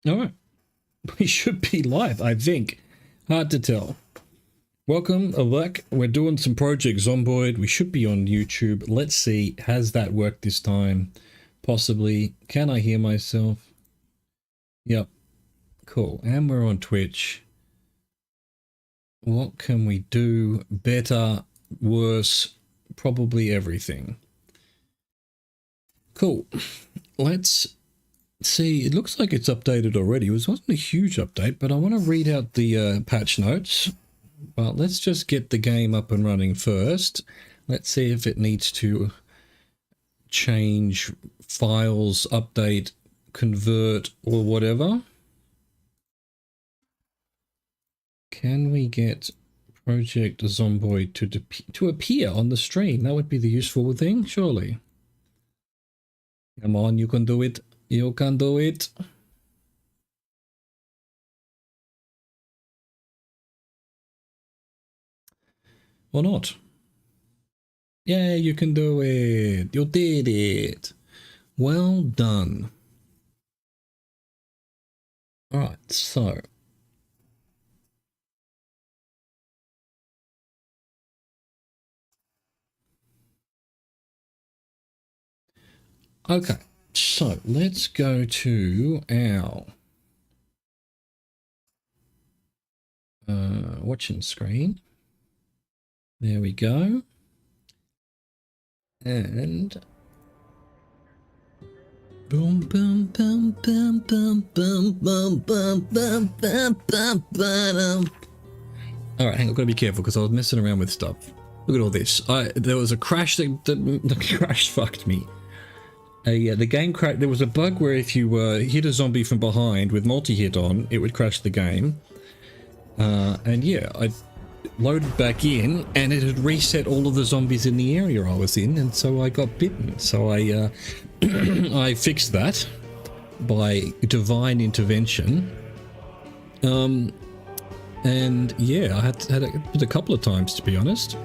All right. We should be live, I think. Hard to tell. Welcome, Alec. We're doing some Project Zomboid. We should be on YouTube. Let's see. Has that worked this time? Possibly. Can I hear myself? Yep. Cool. And we're on Twitch. What can we do? Better, worse, probably everything. Cool. Let's see. It looks like it's updated already. It wasn't a huge update, but I want to read out the patch notes. But let's just get the game up and running first. Let's see if it needs to change files, update, convert, or whatever. Can we get Project Zomboid to appear on the stream? That would be the useful thing, surely. Come on, you can do it. You can do it. Or not. Yeah, you can do it. You did it. Well done. All right, so. Okay, so let's go to our watching screen. There we go. And boom, boom, boom, boom, boom, boom, boom, boom, boom, boom, boom, boom. All right, hang on, I've got to be careful because I was messing around with stuff. Look at all this. There was a crash that crash fucked me. The game crash. There was a bug where if you hit a zombie from behind with multi-hit on, it would crash the game. And yeah, I loaded back in and it had reset all of the zombies in the area I was in, and so I got bitten. So I I fixed that by divine intervention. And yeah, I had it a couple of times, to be honest.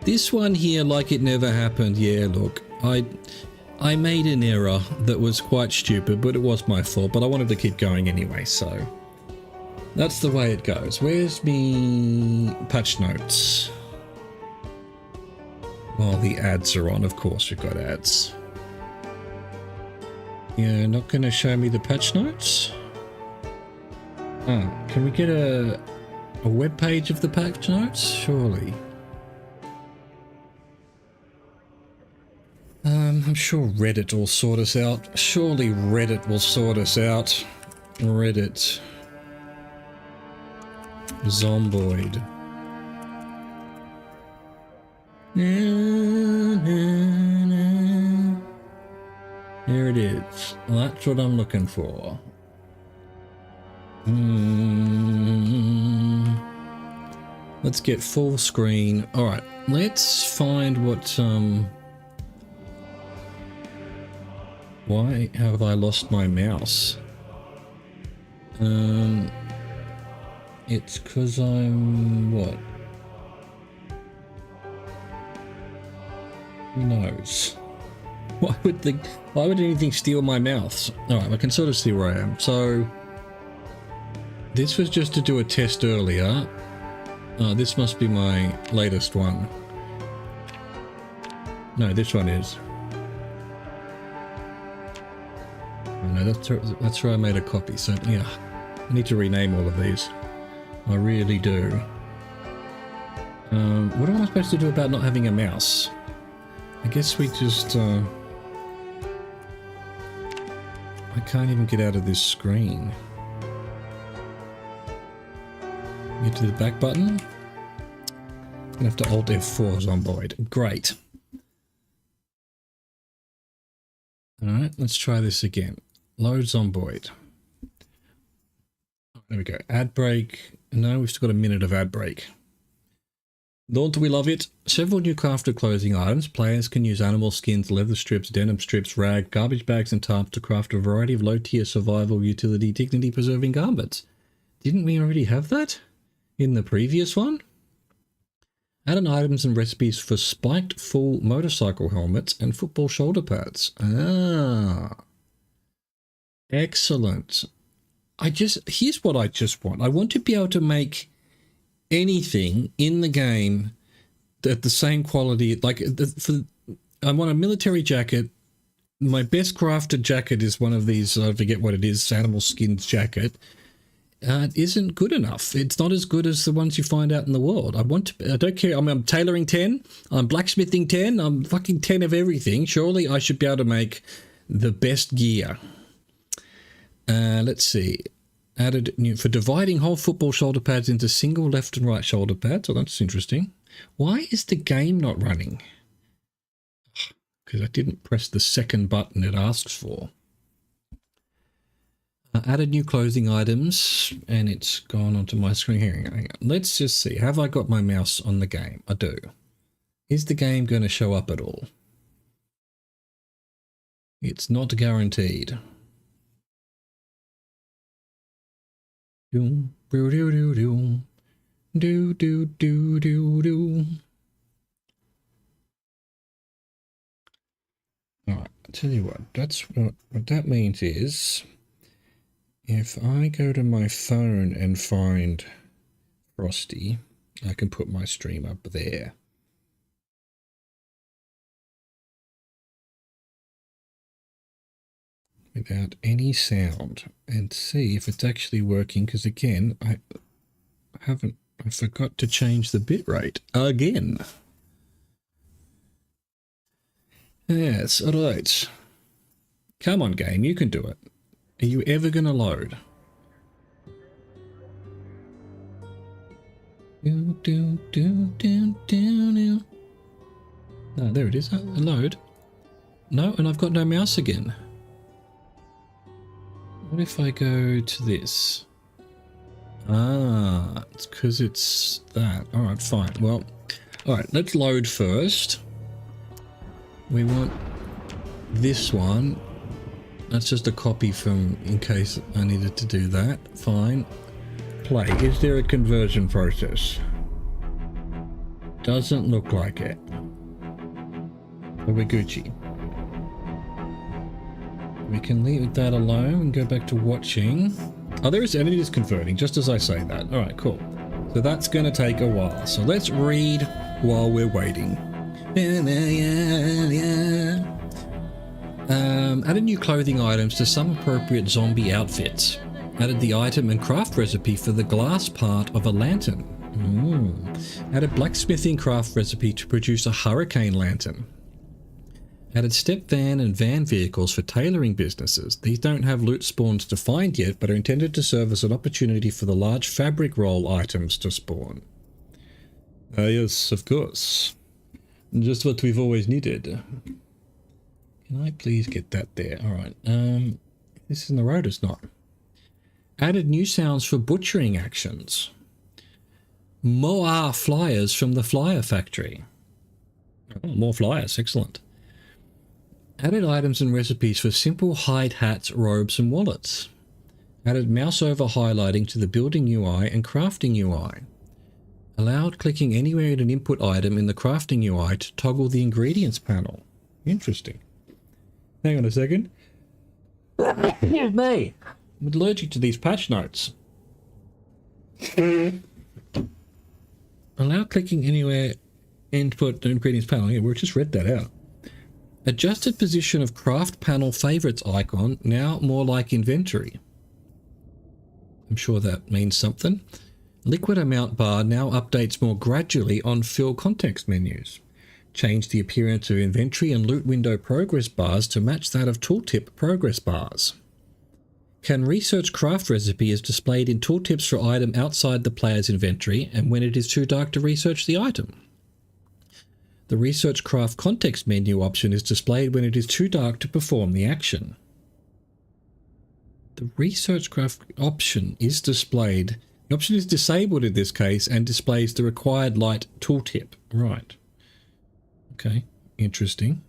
This one here, like it never happened. Yeah, look, I made an error that was quite stupid, but it was my fault. But I wanted to keep going anyway, so that's the way it goes. Where's me patch notes? While the ads are on, of course we've got ads. You're not going to show me the patch notes? Oh, can we get a web page of the patch notes? Surely. I'm sure Reddit will sort us out. Surely Reddit will sort us out. Reddit. Zomboid. There it is. That's what I'm looking for. Let's get full screen. All right, let's find what why have I lost my mouse? It's because I'm what? Who knows? Why would anything steal my mouse? All right, I can sort of see where I am. So this was just to do a test earlier. This must be my latest one. No, this one is. Oh, no, that's where I made a copy. So yeah, I need to rename all of these. I really do. What am I supposed to do about not having a mouse? I guess we just... I can't even get out of this screen. Get to the back button. I'm gonna have to Alt F4 Zomboid. Great. Alright, let's try this again. Load Zomboid. There we go. Ad break. No, we've still got a minute of ad break. Don't we love it? Several new crafted clothing items. Players can use animal skins, leather strips, denim strips, rag, garbage bags and tarps to craft a variety of low-tier survival, utility, dignity-preserving garments. Didn't we already have that in the previous one? Add-on items and recipes for spiked full motorcycle helmets and football shoulder pads. Ah. Excellent. Here's what I just want. I want to be able to make anything in the game at the same quality. Like, I want a military jacket. My best crafted jacket is one of these, I forget what it is, animal skins jacket. It isn't good enough. It's not as good as the ones you find out in the world. I don't care. I'm tailoring 10. I'm blacksmithing 10. I'm fucking 10 of everything. Surely I should be able to make the best gear. Let's see. Added new for dividing whole football shoulder pads into single left and right shoulder pads. Oh, that's interesting. Why is the game not running? Because I didn't press the second button it asks for. Added new clothing items, and it's gone onto my screen. Hang on. Let's just see. Have I got my mouse on the game? I do. Is the game going to show up at all? It's not guaranteed. Do do do do do do do do do. All right, I'll tell you what. That's what that means is, if I go to my phone and find Frosty, I can put my stream up there. Without any sound and see if it's actually working, because again, I forgot to change the bitrate again. Yes, all right. Come on, game, you can do it. Are you ever going to load? No, there it is. Load. No, and I've got no mouse again. What if I go to this? Ah, it's because it's that. All right, fine. Well, all right, let's load first. We want this one. That's just a copy from, in case I needed to do that. Fine. Play. Is there a conversion process? Doesn't look like it. But we're Gucci. We can leave that alone and go back to watching. Oh, there is, and it is converting, just as I say that. All right, cool. So that's going to take a while. So let's read while we're waiting. Added new clothing items to some appropriate zombie outfits. Added the item and craft recipe for the glass part of a lantern. Added blacksmithing craft recipe to produce a hurricane lantern. Added step van and van vehicles for tailoring businesses. These don't have loot spawns to find yet, but are intended to serve as an opportunity for the large fabric roll items to spawn. Yes, of course. Just what we've always needed. Can I please get that there? Alright, this is in the road, it's not. Added new sounds for butchering actions. Moa flyers from the flyer factory. Oh, more flyers, excellent. Added items and recipes for simple hide hats, robes and wallets. Added mouse over highlighting to the building UI and crafting UI. Allowed clicking anywhere in an input item in the crafting UI to toggle the ingredients panel. Interesting. Hang on a second. Here's me. I'm allergic to these patch notes. Allow clicking anywhere input the ingredients panel. Yeah, we just read that out. Adjusted position of craft panel favorites icon, now more like inventory. I'm sure that means something. Liquid amount bar now updates more gradually on fill context menus. Change the appearance of inventory and loot window progress bars to match that of tooltip progress bars. Can research craft recipe is displayed in tooltips for item outside the player's inventory and when it is too dark to research the item. The research craft context menu option is displayed when it is too dark to perform the action. The research craft option is displayed. The option is disabled in this case and displays the required light tooltip. Right. Okay, interesting.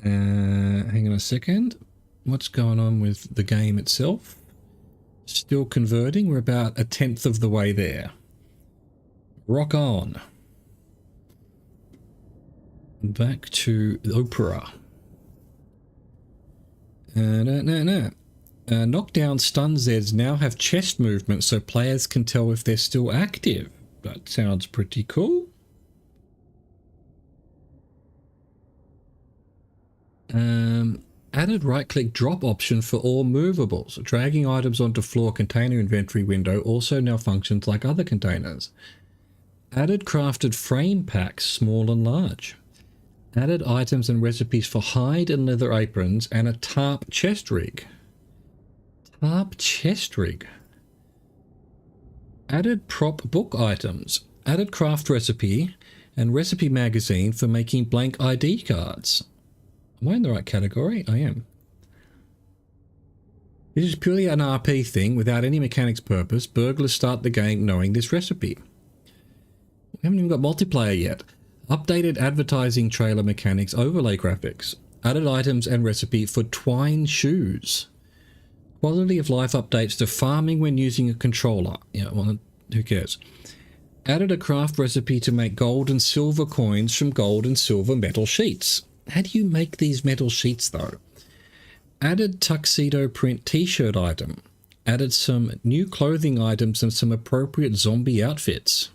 Hang on a second. What's going on with the game itself? Still converting. We're about 1/10 of the way there. Rock on. Back to Opera. Knockdown stun Zeds now have chest movement so players can tell if they're still active. That sounds pretty cool. Added right-click drop option for all movables. Dragging items onto floor container inventory window also now functions like other containers. Added crafted frame packs, small and large. Added items and recipes for hide and leather aprons and a tarp chest rig. Tarp chest rig. Added prop book items. Added craft recipe and recipe magazine for making blank ID cards. Am I in the right category? I am. This is purely an RP thing without any mechanics purpose. Burglars start the game knowing this recipe. We haven't even got multiplayer yet. Updated advertising trailer mechanics overlay graphics. Added items and recipe for twine shoes. Quality of life updates to farming when using a controller. Yeah, well, who cares? Added a craft recipe to make gold and silver coins from gold and silver metal sheets. How do you make these metal sheets though? Added tuxedo print t-shirt item. Added some new clothing items and some appropriate zombie outfits.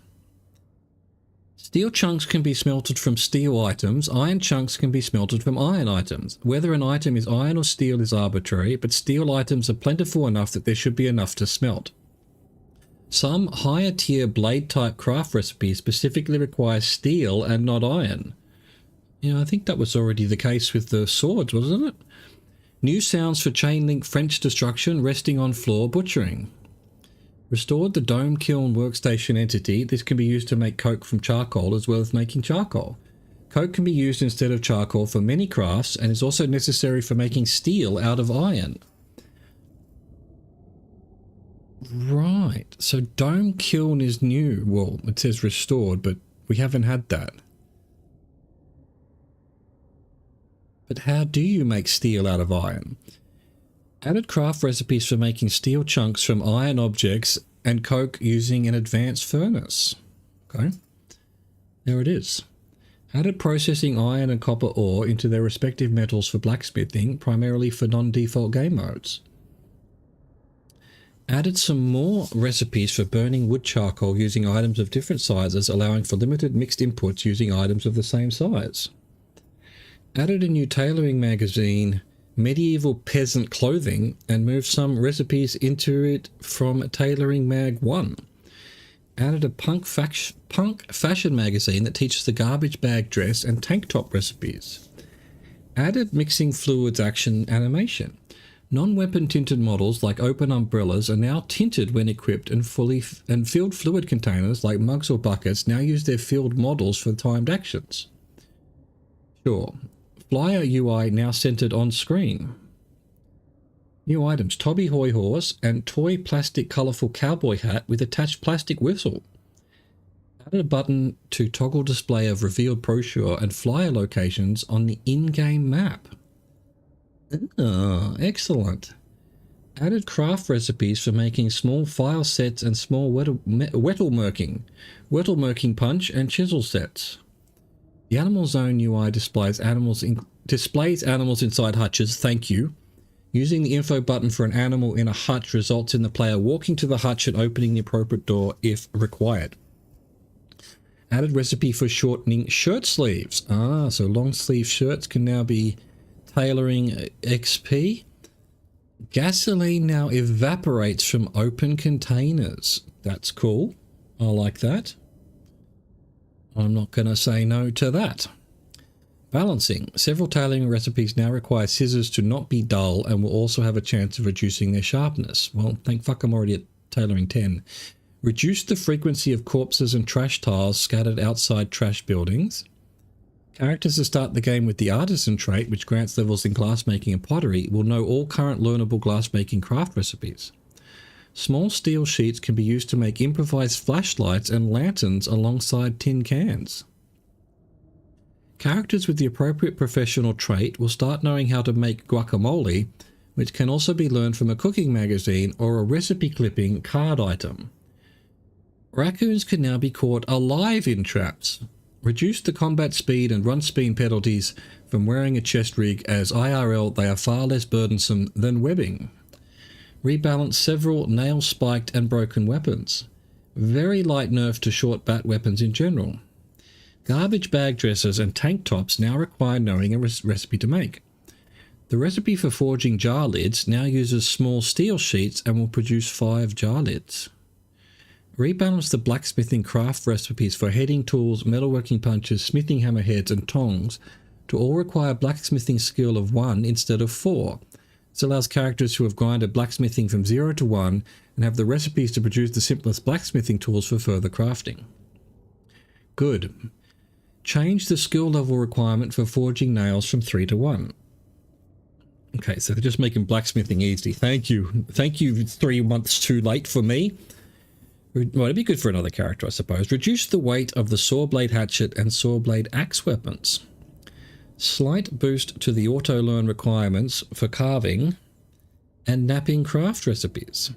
Steel chunks can be smelted from steel items. Iron chunks can be smelted from iron items. Whether an item is iron or steel is arbitrary, but steel items are plentiful enough that there should be enough to smelt. Some higher tier blade type craft recipes specifically require steel and not iron. Yeah, I think that was already the case with the swords, wasn't it? New sounds for chain link French destruction, resting on floor butchering. Restored the dome kiln workstation entity. This can be used to make coke from charcoal as well as making charcoal. Coke can be used instead of charcoal for many crafts and is also necessary for making steel out of iron. Right, so dome kiln is new. Well, it says restored, but we haven't had that. But how do you make steel out of iron? Added craft recipes for making steel chunks from iron objects and coke using an advanced furnace. Okay, there it is. Added processing iron and copper ore into their respective metals for blacksmithing, primarily for non-default game modes. Added some more recipes for burning wood charcoal using items of different sizes, allowing for limited mixed inputs using items of the same size. Added a new tailoring magazine, medieval peasant clothing, and moved some recipes into it from Tailoring Mag 1. Added a punk fashion magazine that teaches the garbage bag dress and tank top recipes. Added mixing fluids action animation. Non-weapon tinted models like open umbrellas are now tinted when equipped, and filled fluid containers like mugs or buckets now use their filled models for timed actions. Sure. Flyer UI now centered on screen. New items, Tobby Hoy Horse and toy plastic colourful cowboy hat with attached plastic whistle. Added a button to toggle display of revealed brochure and flyer locations on the in-game map. Oh, excellent. Added craft recipes for making small file sets and small wettle merking punch and chisel sets. The Animal Zone UI displays animals inside hutches, thank you. Using the info button for an animal in a hutch results in the player walking to the hutch and opening the appropriate door if required. Added recipe for shortening shirt sleeves. Ah, so long sleeve shirts can now be tailoring XP. Gasoline now evaporates from open containers. That's cool. I like that. I'm not going to say no to that. Balancing. Several tailoring recipes now require scissors to not be dull and will also have a chance of reducing their sharpness. Well, thank fuck I'm already at tailoring 10. Reduce the frequency of corpses and trash tiles scattered outside trash buildings. Characters that start the game with the artisan trait, which grants levels in glassmaking and pottery, will know all current learnable glassmaking craft recipes. Small steel sheets can be used to make improvised flashlights and lanterns alongside tin cans. Characters with the appropriate professional trait will start knowing how to make guacamole, which can also be learned from a cooking magazine or a recipe clipping card item. Raccoons can now be caught alive in traps. Reduce the combat speed and run speed penalties from wearing a chest rig, as IRL they are far less burdensome than webbing. Rebalance several nail-spiked and broken weapons. Very light nerf to short bat weapons in general. Garbage bag dresses and tank tops now require knowing a recipe to make. The recipe for forging jar lids now uses small steel sheets and will produce 5 jar lids. Rebalance the blacksmithing craft recipes for heading tools, metalworking punches, smithing hammerheads and tongs to all require blacksmithing skill of 1 instead of 4. This allows characters who have grinded blacksmithing from 0 to 1 and have the recipes to produce the simplest blacksmithing tools for further crafting. Good. Change the skill level requirement for forging nails from 3 to 1. Okay, so they're just making blacksmithing easy. Thank you. Thank you, 3 months too late for me. Well, it'd be good for another character, I suppose. Reduce the weight of the sawblade hatchet and sawblade axe weapons. Slight boost to the auto-learn requirements for carving and knapping craft recipes.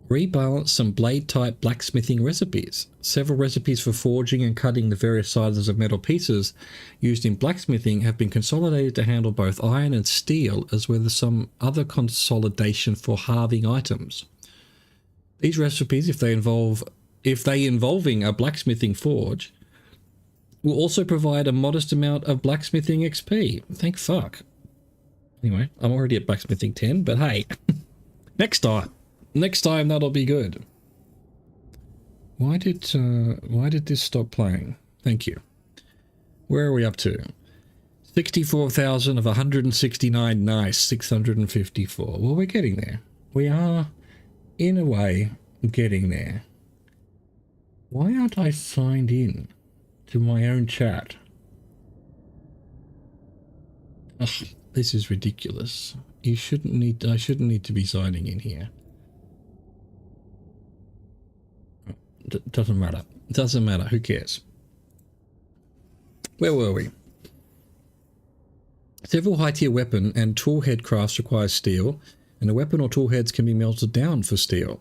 Rebalance some blade-type blacksmithing recipes. Several recipes for forging and cutting the various sizes of metal pieces used in blacksmithing have been consolidated to handle both iron and steel, as well as some other consolidation for halving items. These recipes, if they involving a blacksmithing forge, will also provide a modest amount of blacksmithing XP. Thank fuck. Anyway, I'm already at blacksmithing 10, but hey, next time that'll be good. Why did this stop playing? Thank you. Where are we up to? 64,000 of 169. Nice. 654. Well, we're getting there. We are, in a way, getting there. Why aren't I signed in to my own chat? Ugh, this is ridiculous. I shouldn't need to be signing in here. Doesn't matter. Doesn't matter. Who cares? Where were we? Several high-tier weapon and tool head crafts require steel, and the weapon or tool heads can be melted down for steel.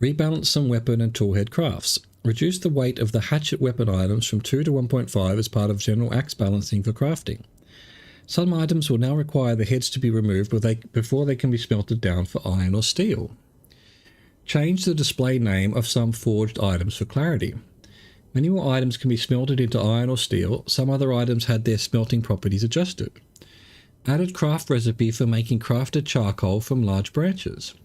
Rebalance some weapon and tool head crafts. Reduce the weight of the hatchet weapon items from 2 to 1.5 as part of general axe balancing for crafting. Some items will now require the heads to be removed before they can be smelted down for iron or steel. Change the display name of some forged items for clarity. Many more items can be smelted into iron or steel. Some other items had their smelting properties adjusted. Added craft recipe for making crafted charcoal from large branches.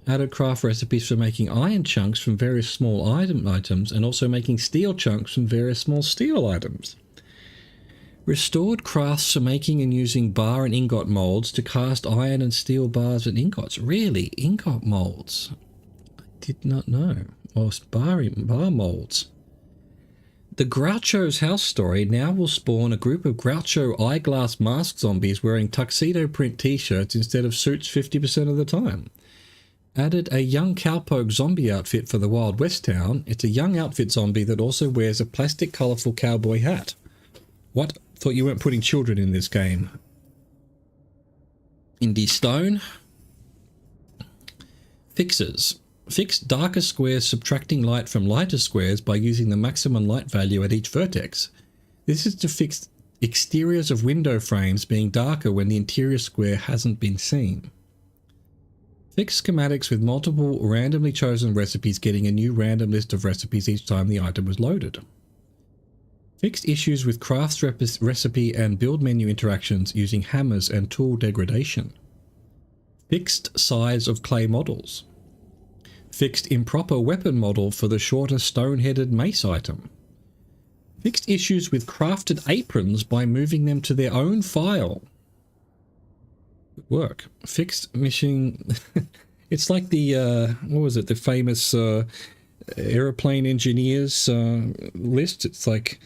Added craft recipes for making iron chunks from various small items and also making steel chunks from various small steel items. Restored crafts for making and using bar and ingot molds to cast iron and steel bars and ingots. Really? Ingot molds? I did not know. Or bar molds. The Groucho's house story now will spawn a group of Groucho eyeglass mask zombies wearing tuxedo print t-shirts instead of suits 50% of the time. Added a young cowpoke zombie outfit for the Wild West town. It's a young outfit zombie that also wears a plastic colourful cowboy hat. What? Thought you weren't putting children in this game. Indie Stone. Fixes. Fix darker squares subtracting light from lighter squares by using the maximum light value at each vertex. This is to fix exteriors of window frames being darker when the interior square hasn't been seen. Fix schematics with multiple randomly chosen recipes getting a new random list of recipes each time the item was loaded. Fixed issues with crafts recipe and build menu interactions using hammers and tool degradation. Fixed size of clay models. Fixed improper weapon model for the shorter stone-headed mace item. Fixed issues with crafted aprons by moving them to their own file. Good work. Fixed missing... It's like the, what was it, the famous aeroplane engineers list. It's like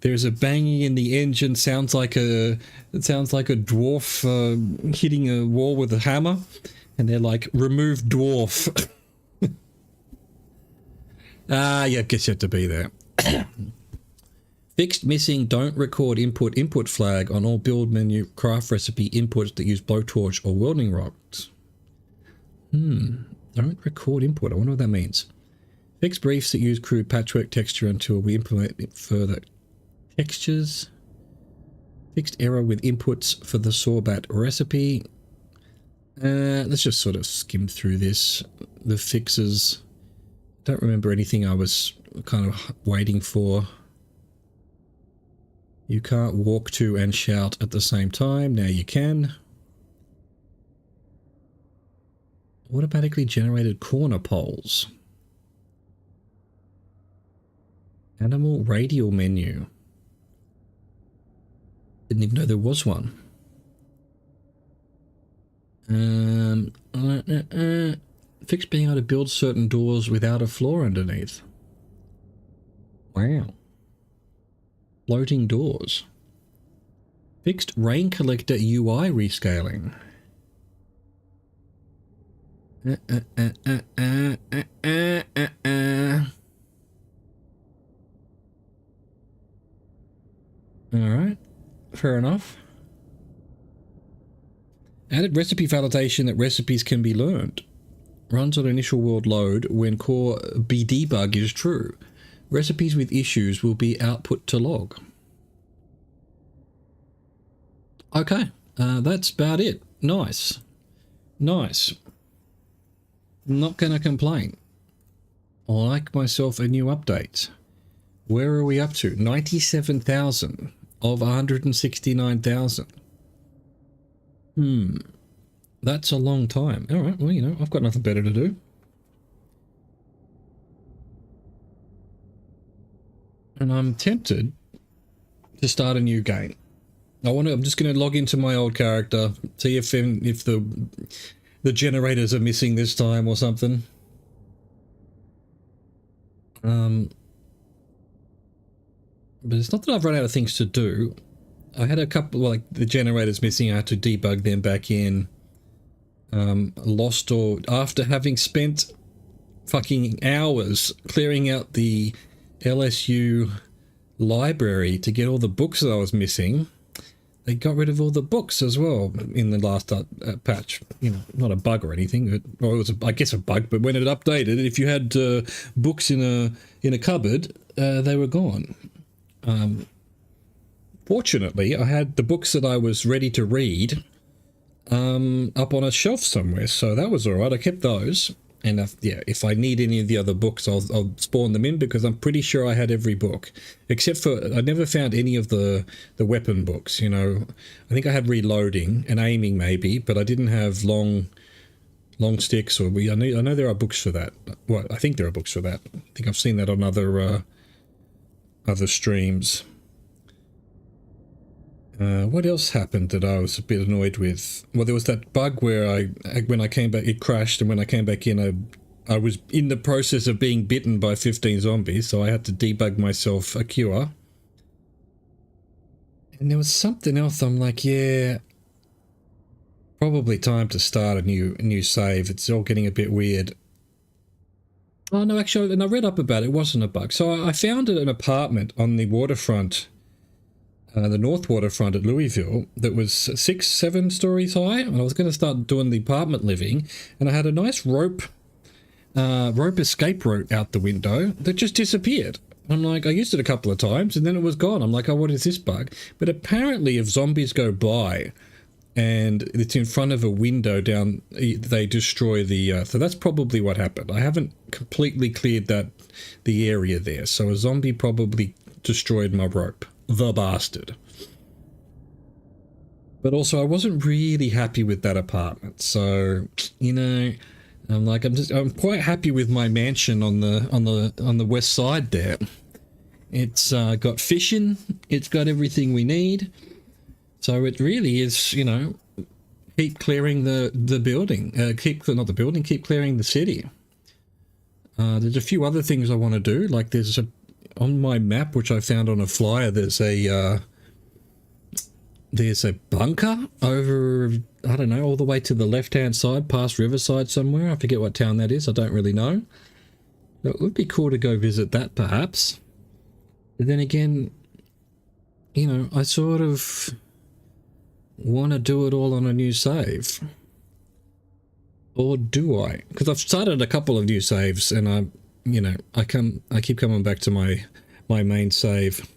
there's a banging in the engine, sounds like a dwarf hitting a wall with a hammer, and they're like, remove dwarf. Yeah, I guess you have to be there. Fixed missing don't record input flag on all build menu craft recipe inputs that use blowtorch or welding rods. Don't record input. I wonder what that means. Fix briefs that use crude patchwork texture until we implement it further. textures. Fixed error with inputs for the sorbet recipe. Let's just sort of skim through this. The fixes. Don't remember anything I was kind of waiting for. You can't walk to and shout at the same time. Now you can. Automatically generated corner poles. Animal radial menu. Didn't even know there was one. Fix being able to build certain doors without a floor underneath. Wow. Floating doors. Fixed rain collector UI rescaling. Alright. Fair enough. Added recipe validation that recipes can be learned. Runs on initial world load when core bdebug is true. Recipes with issues will be output to log. Okay, that's about it. Nice. Nice. Not gonna complain. I like myself a new update. Where are we up to? 97,000 of 169,000. That's a long time. Alright, well, you know, I've got nothing better to do. And I'm tempted to start a new game. I'm just going to log into my old character, see if the generators are missing this time or something. But it's not that I've run out of things to do. I had a couple, like the generators missing, I had to debug them back in. Lost or after having spent fucking hours clearing out the LSU library to get all the books that I was missing, they got rid of all the books as well in the last patch. You know, not a bug or anything. It was, I guess, a bug. But when it updated, if you had books in a cupboard, they were gone. Fortunately, I had the books that I was ready to read up on a shelf somewhere, so that was all right. I kept those. And if I need any of the other books, I'll spawn them in, because I'm pretty sure I had every book. Except for, I never found any of the weapon books, you know. I think I had reloading and aiming maybe, but I didn't have long sticks, or I know there are books for that. Well, I think there are books for that. I think I've seen that on other streams. What else happened that I was a bit annoyed with? Well, there was that bug where when I came back, it crashed, and when I came back in, I was in the process of being bitten by 15 zombies, so I had to debug myself a cure. And there was something else. I'm like, yeah, probably time to start a new save. It's all getting a bit weird. Oh no, actually, and I read up about it. It wasn't a bug. So I found an apartment on the waterfront. The north waterfront at Louisville that was 6-7 stories high, and I was going to start doing the apartment living, and I had a nice rope escape rope out the window that just disappeared. I'm like, I used it a couple of times and then it was gone. I'm like, oh, what is this bug? But apparently if zombies go by and it's in front of a window down, they destroy the so that's probably what happened. I haven't completely cleared the area there, so a zombie probably destroyed my rope. The bastard. But also I wasn't really happy with that apartment, so you know, I'm like, I'm quite happy with my mansion on the west side there. It's got fishing, it's got everything we need, so it really is, you know, keep clearing the building, keep clearing the city. There's a few other things I want to do, like there's on my map, which I found on a flyer, there's a bunker over, I don't know, all the way to the left-hand side, past Riverside somewhere. I forget what town that is. I don't really know. But it would be cool to go visit that, perhaps. But then again, you know, I sort of want to do it all on a new save. Or do I? Because I've started a couple of new saves, and I keep coming back to my main save.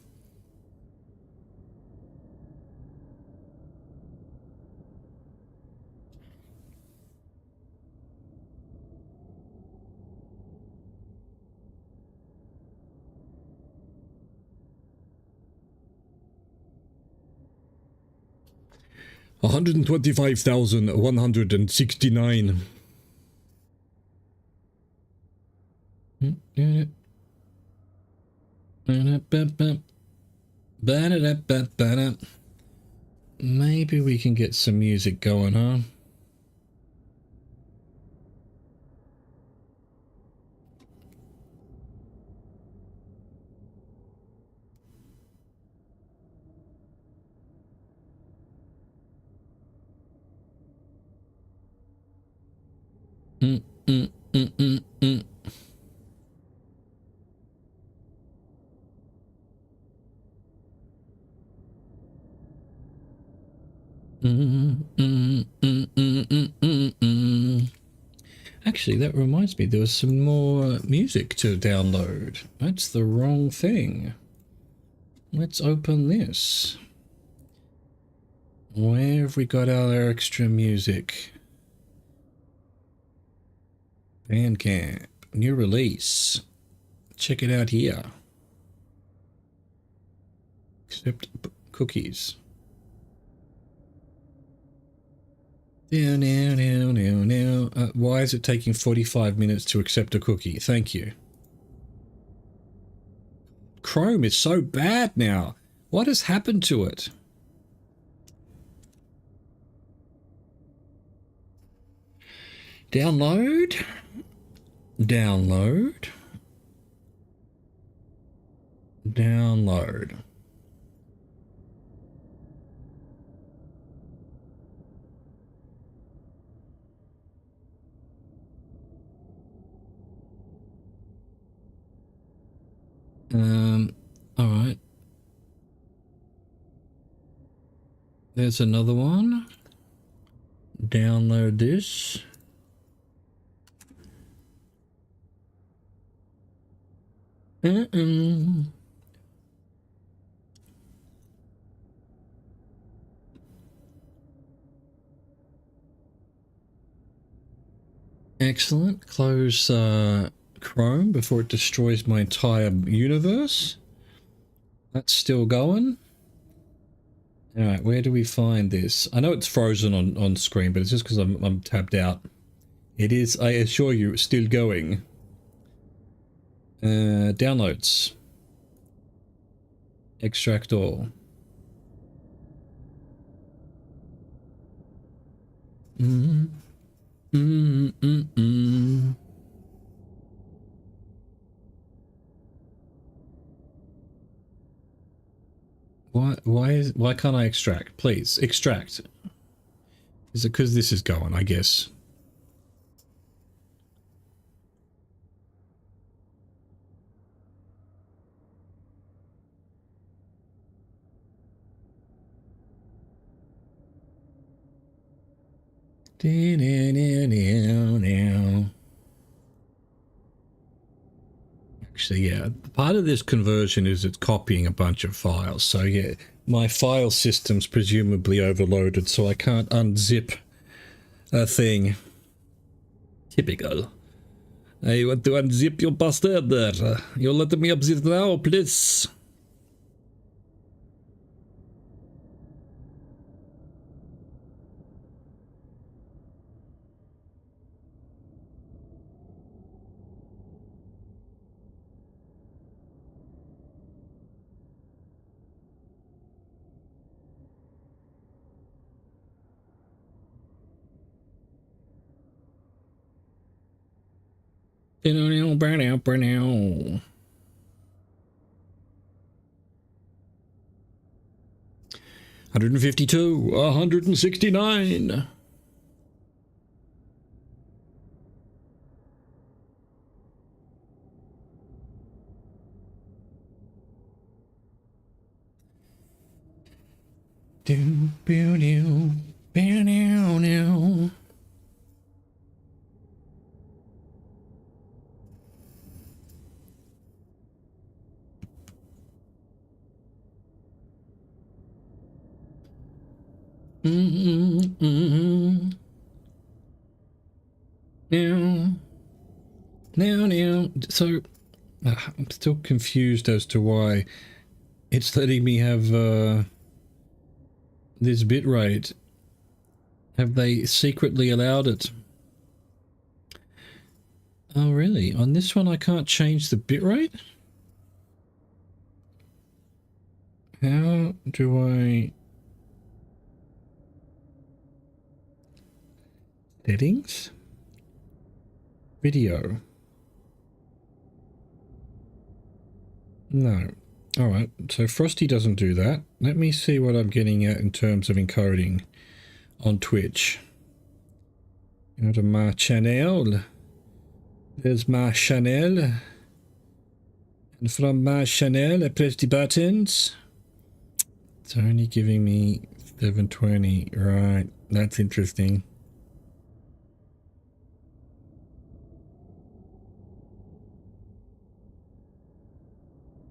125,169. Maybe we can get some music going, huh? Actually, that reminds me, there was some more music to download. That's the wrong thing. Let's open this. Where have we got our extra music? Bandcamp, new release. Check it out here. Accept cookies. Now. Why is it taking 45 minutes to accept a cookie? Thank you. Chrome is so bad now. What has happened to it? Download. Download. Download. All right. There's another one. Download this. Excellent. Close Chrome before it destroys my entire universe. That's still going. All right, where do we find this? I know it's frozen on screen, but it's just because I'm tabbed out. It is, I assure you, it's still going. Downloads. Extract all. Why can't I extract? Please, extract. Is it because this is going, I guess? Actually, yeah, part of this conversion is it's copying a bunch of files. So yeah, my file system's presumably overloaded, so I can't unzip a thing. Typical. I want to unzip your bastard there. You're letting me unzip now, please. Burn out. 152, 169. Now. Now. So, I'm still confused as to why it's letting me have this bitrate Have they secretly allowed it? Oh, really? On this one, I can't change the bitrate? How do I... Settings? Video. No. Alright, so Frosty doesn't do that. Let me see what I'm getting at in terms of encoding on Twitch. Go to my channel. There's my channel. And from my channel, I press the buttons. It's only giving me 720. Right, that's interesting.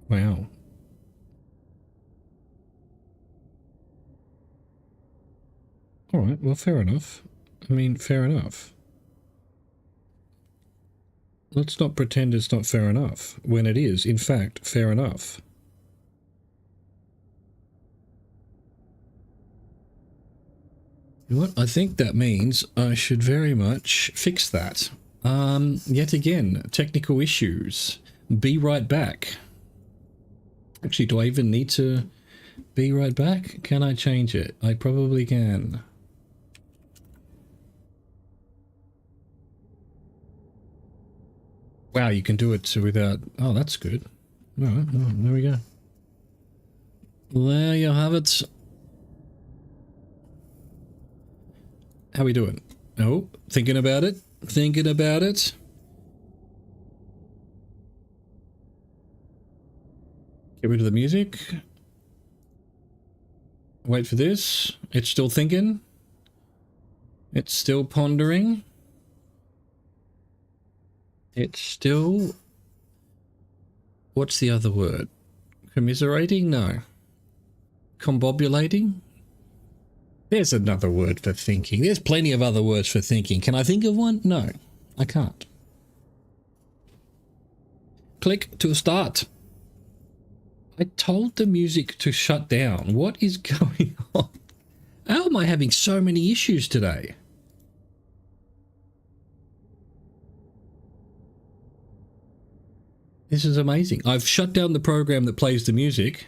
Wow. Alright, well, fair enough. I mean, fair enough. Let's not pretend it's not fair enough, when it is, in fact, fair enough. You know what? I think that means I should very much fix that. Yet again, technical issues. Be right back. Actually, do I even need to be right back? Can I change it? I probably can. Wow, you can do it without... Oh, that's good. All right, well, there we go. There you have it. How we doing? Oh, thinking about it? Thinking about it? Get rid of the music. Wait for this. It's still thinking. It's still pondering. It's still... What's the other word? Commiserating? No. Combobulating? There's another word for thinking. There's plenty of other words for thinking. Can I think of one? No, I can't. Click to start. I told the music to shut down. What is going on? How am I having so many issues today? This is amazing. I've shut down the program that plays the music.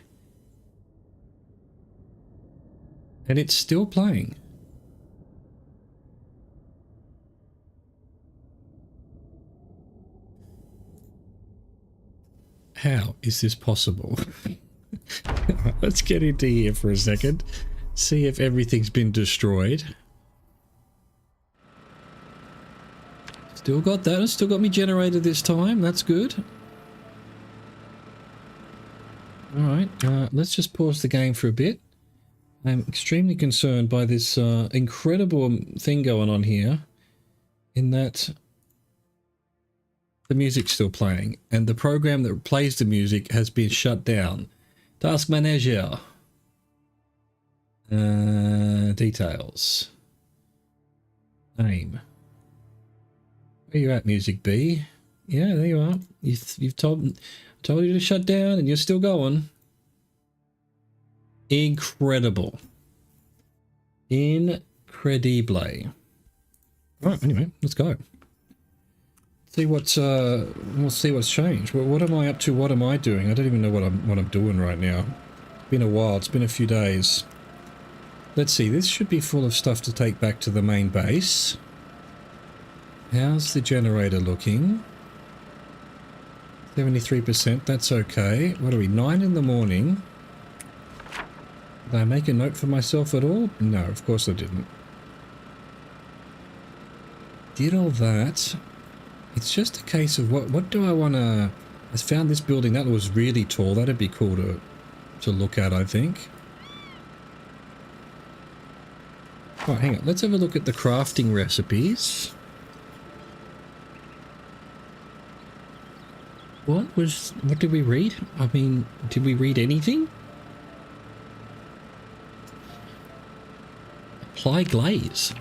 And it's still playing. How is this possible? Let's get into here for a second. See if everything's been destroyed. Still got that. Still got me generated this time. That's good. Alright, let's just pause the game for a bit. I'm extremely concerned by this incredible thing going on here, in that the music's still playing, and the program that plays the music has been shut down. Task Manager. Details. Name. Where you at, Music B? Yeah, there you are. You've told you to shut down, and you're still going. Incredible. Incredible. Right, anyway, let's go. See what's we'll see what's changed. Well, what am I up to? What am I doing? I don't even know what I'm doing right now. It's been a while. It's been a few days. Let's see. This should be full of stuff to take back to the main base. How's the generator looking? 73%. That's okay. What are we? 9 in the morning. Did I make a note for myself at all? No, of course I didn't. Did all that. It's just a case of what do I want to... I found this building that was really tall. That'd be cool to look at, I think. Oh, hang on. Let's have a look at the crafting recipes. What did we read? I mean, did we read anything? Apply glaze.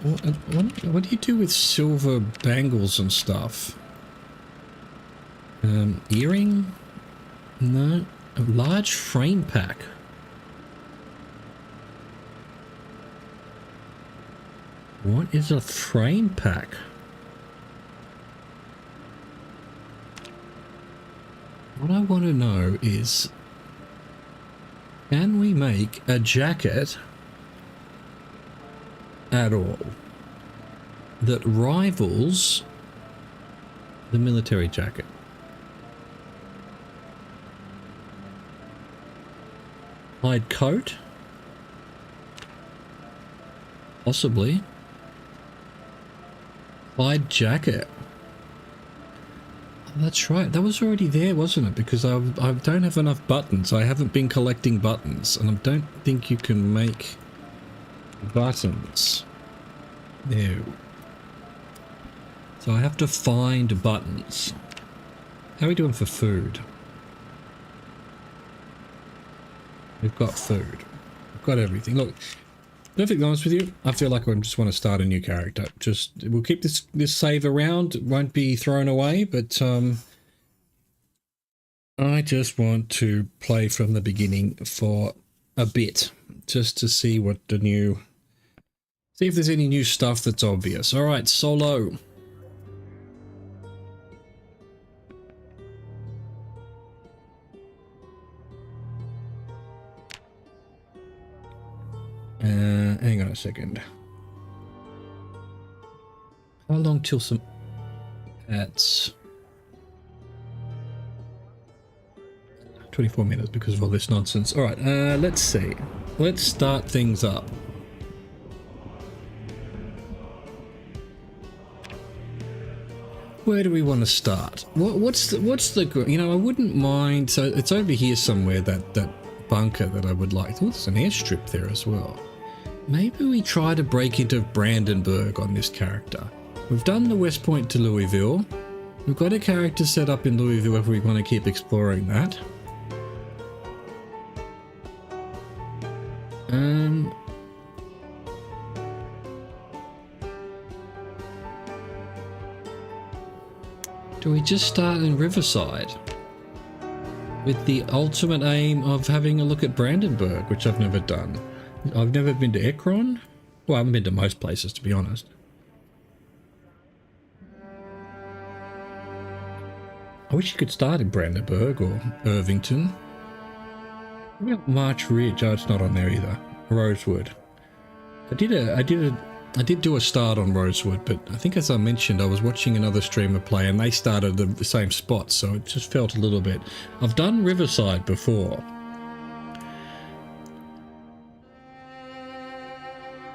What do you do with silver bangles and stuff? Earring? No. A large frame pack. What is a frame pack? What I want to know is, can we make a jacket at all that rivals the military jacket? Hide coat? Possibly. Hide jacket. Oh, that's right. That was already there, wasn't it? Because I don't have enough buttons. I haven't been collecting buttons, and I don't think you can make buttons. No. So I have to find buttons. How are we doing for food? We've got food. We've got everything. Look, perfectly honest with you, I feel like I just want to start a new character. Just, we'll keep this save around. It won't be thrown away, but I just want to play from the beginning for a bit, just to see what the new... See if there's any new stuff that's obvious. All right, solo. Hang on a second. How long till some pets? 24 minutes because of all this nonsense. All right, let's see. Let's start things up. Where do we want to start? What's the you know, I wouldn't mind. So it's over here somewhere, that bunker that I would like. Oh, there's an airstrip there as well. Maybe we try to break into Brandenburg on this character. We've done the West Point to Louisville. We've got a character set up in Louisville if we want to keep exploring that. Do we just start in Riverside with the ultimate aim of having a look at Brandenburg, which I've never done? I've never been to Ekron. Well, I haven't been to most places, to be honest. I wish you could start in Brandenburg or Irvington. What about March Ridge? Oh, it's not on there either. Rosewood. I did do a start on Rosewood, but I think, as I mentioned, I was watching another streamer play and they started at the same spot, so it just felt a little bit... I've done Riverside before.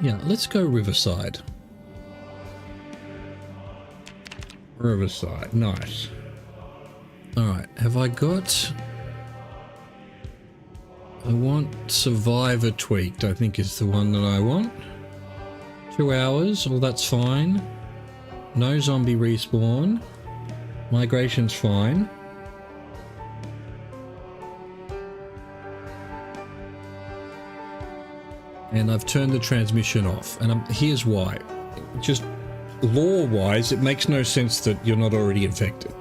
Yeah, let's go Riverside. Riverside, nice. Alright, have I got... I want Survivor Tweaked, I think is the one that I want. 2 hours, well that's fine. No zombie respawn. Migration's fine. And I've turned the transmission off, and here's why. Just lore-wise, it makes no sense that you're not already infected.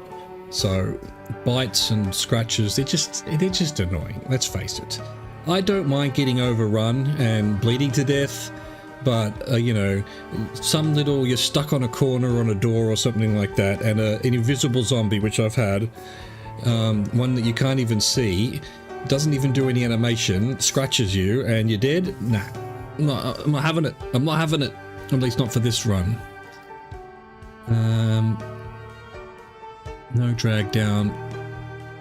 So bites and scratches, they're just annoying, let's face it. I don't mind getting overrun and bleeding to death, but you know, some little, you're stuck on a corner on a door or something like that, and an invisible zombie, which I've had, one that you can't even see, doesn't even do any animation, scratches you and you're dead. Nah, I'm not having it. I'm not having it. At least not for this run. No drag down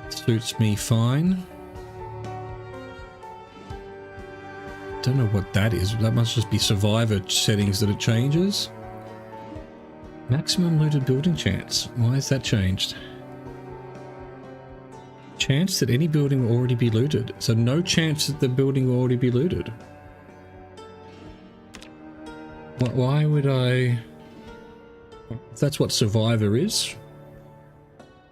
suits me fine. Don't know what that is. That must just be survivor settings that it changes. Maximum looted building chance. Why is that changed? Chance that any building will already be looted. So no chance that the building will already be looted. Why would I... If that's what survivor is,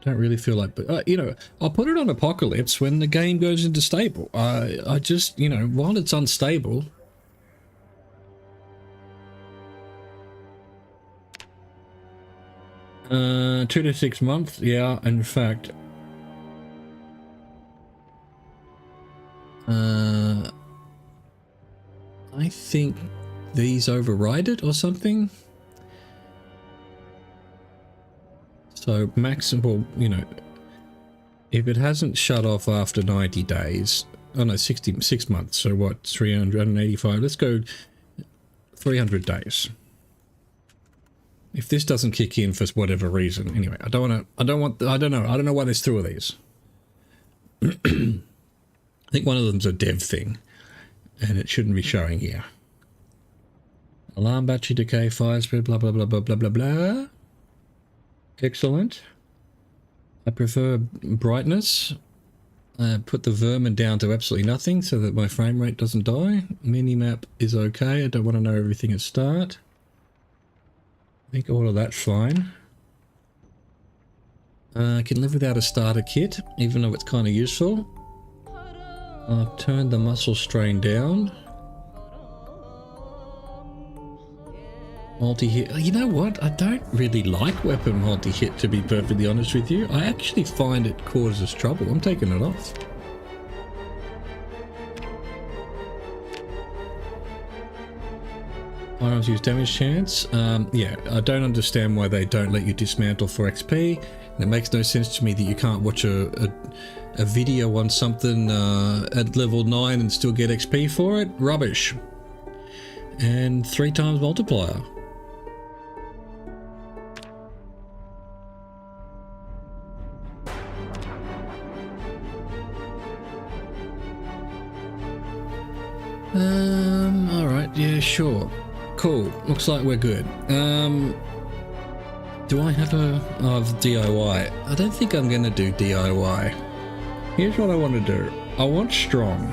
don't really feel like... But, you know, I'll put it on Apocalypse when the game goes into stable. I just, you know, while it's unstable... 2 to 6 months, yeah, in fact... I think these override it or something. So maximum, you know, if it hasn't shut off after 90 days, oh no, 6 months, so what, 385, let's go 300 days. If this doesn't kick in for whatever reason, anyway, I don't know why there's 2 of these. I think one of them's a dev thing, and it shouldn't be showing here. Alarm battery decay, fire spread, blah, blah, blah, blah, blah, blah, blah. Excellent. I prefer brightness. Put the vermin down to absolutely nothing so that my frame rate doesn't die. Minimap is okay. I don't want to know everything at start. I think all of that's fine. I can live without a starter kit, even though it's kind of useful. I've turned the muscle strain down. Multi-hit. You know what? I don't really like weapon multi-hit, to be perfectly honest with you. I actually find it causes trouble. I'm taking it off. Firearms use damage chance. Yeah, I don't understand why they don't let you dismantle for XP. And it makes no sense to me that you can't watch a video on something at level 9 and still get XP for it. Rubbish. And 3 times multiplier. Alright, yeah, sure. Cool. Looks like we're good. Do I have DIY? I don't think I'm gonna do DIY. Here's what I want to do. I want strong.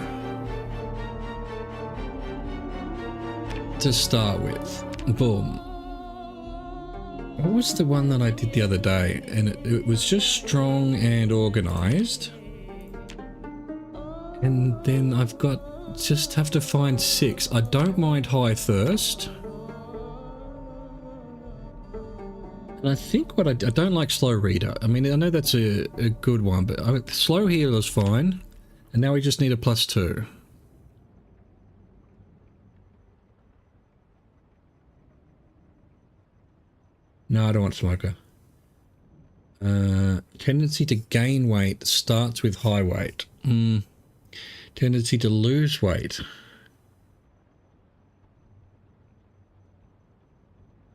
To start with. Boom. What was the one that I did the other day? And it was just strong and organized. And then I've got, just have to find 6. I don't mind high thirst. And I think what I don't like slow reader. I mean, I know that's a good one, but slow healer's fine. And now we just need a +2. No, I don't want smoker. Tendency to gain weight starts with high weight. Tendency to lose weight.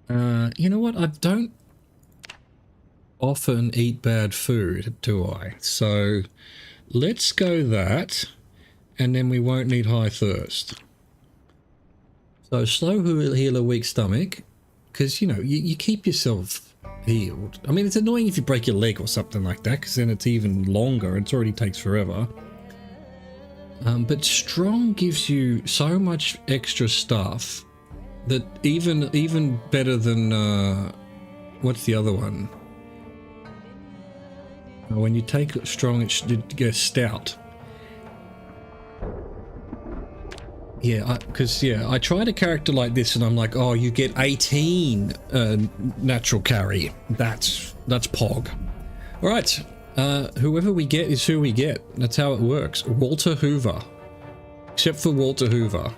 You know what? I don't often eat bad food, do I? So let's go that, and then we won't need high thirst. So slow healer, weak stomach, because, you know, you keep yourself healed. I mean, it's annoying if you break your leg or something like that, because then it's even longer. It already takes forever. But strong gives you so much extra stuff that even better than what's the other one? When you take strong, it gets stout. Yeah, because I tried a character like this and I'm like, oh, you get 18 natural carry. That's pog. All right. Whoever we get is who we get. That's how it works. Walter Hoover. Except for Walter Hoover.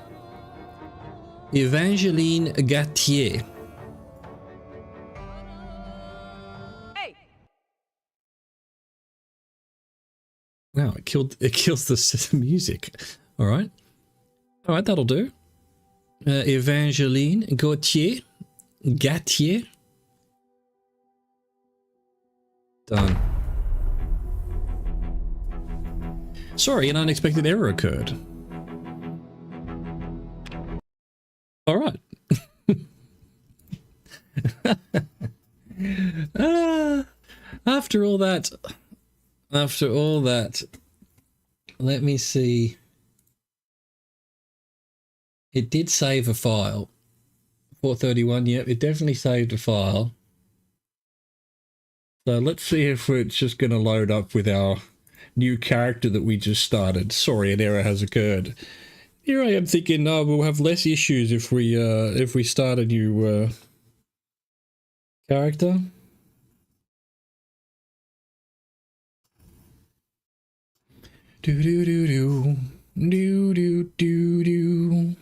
Evangeline Gattier. Hey. Wow, it kills the music. All right. All right, that'll do. Evangeline Gattier. Done. Sorry, an unexpected error occurred. All right. After all that, let me see. It did save a file. 431, yep, it definitely saved a file. So let's see if it's just going to load up with our new character that we just started. Sorry, an error has occurred. Here I am thinking, oh, we'll have less issues if we start a new character. Do do do do do do do do.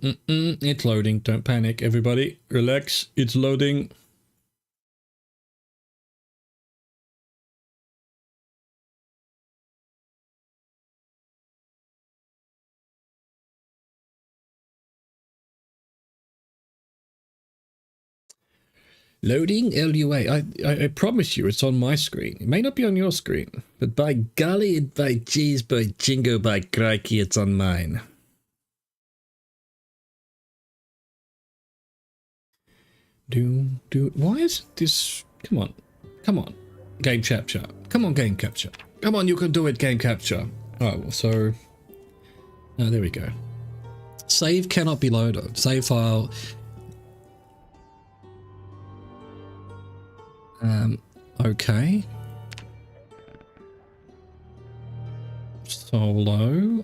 It's loading. Don't panic, everybody. Relax. It's loading. Loading LUA. I promise you it's on my screen. It may not be on your screen, but by golly, by jeez, by jingo, by crikey, it's on mine. Why is this? Come on. Game capture. Come on, game capture. Come on, you can do it, game capture. Oh, well, so. Oh, there we go. Save cannot be loaded. Save file. Okay. Solo.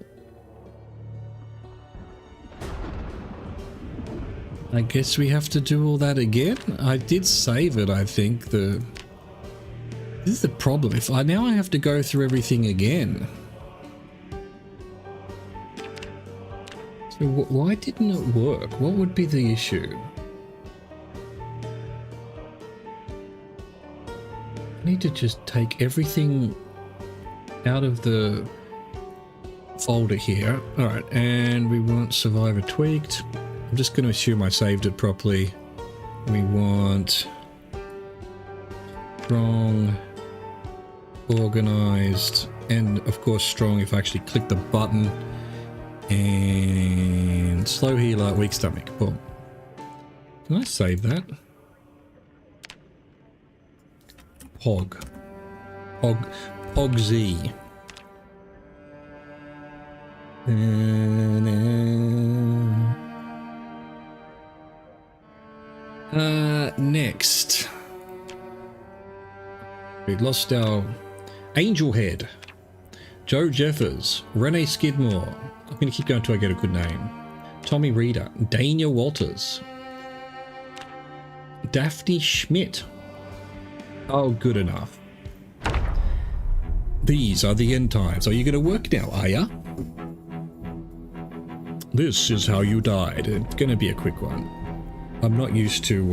I guess we have to do all that again. I did save it, I think. This is the problem. If now I have to go through everything again. So why didn't it work? What would be the issue? I need to just take everything out of the folder here. All right, and we want survivor tweaked. I'm just going to assume I saved it properly. We want strong, organized, and of course strong if I actually click the button, and slow healer, weak stomach. Boom. Can I save that? Pog Z. Next. We lost our Angel Head, Joe Jeffers, Renee Skidmore. I'm going to keep going until I get a good name. Tommy Reeder, Dania Walters, Daphne Schmidt. Oh, good enough. These are the end times. Are you going to work now, are ya? This is how you died. It's going to be a quick one. I'm not used to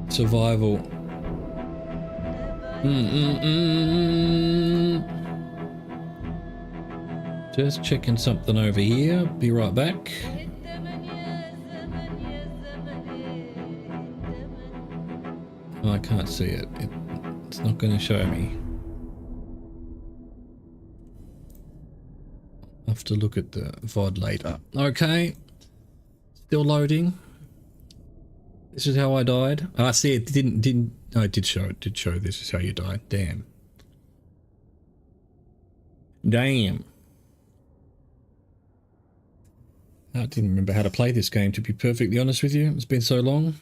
survival. Just checking something over here. Be right back. Oh, I can't see it. It's not going to show me. I'll have to look at the VOD later. Okay. Still loading. This is how I died. I see it didn't. No, it did show. It did show this is how you died. Damn. Damn. I didn't remember how to play this game, to be perfectly honest with you. It's been so long.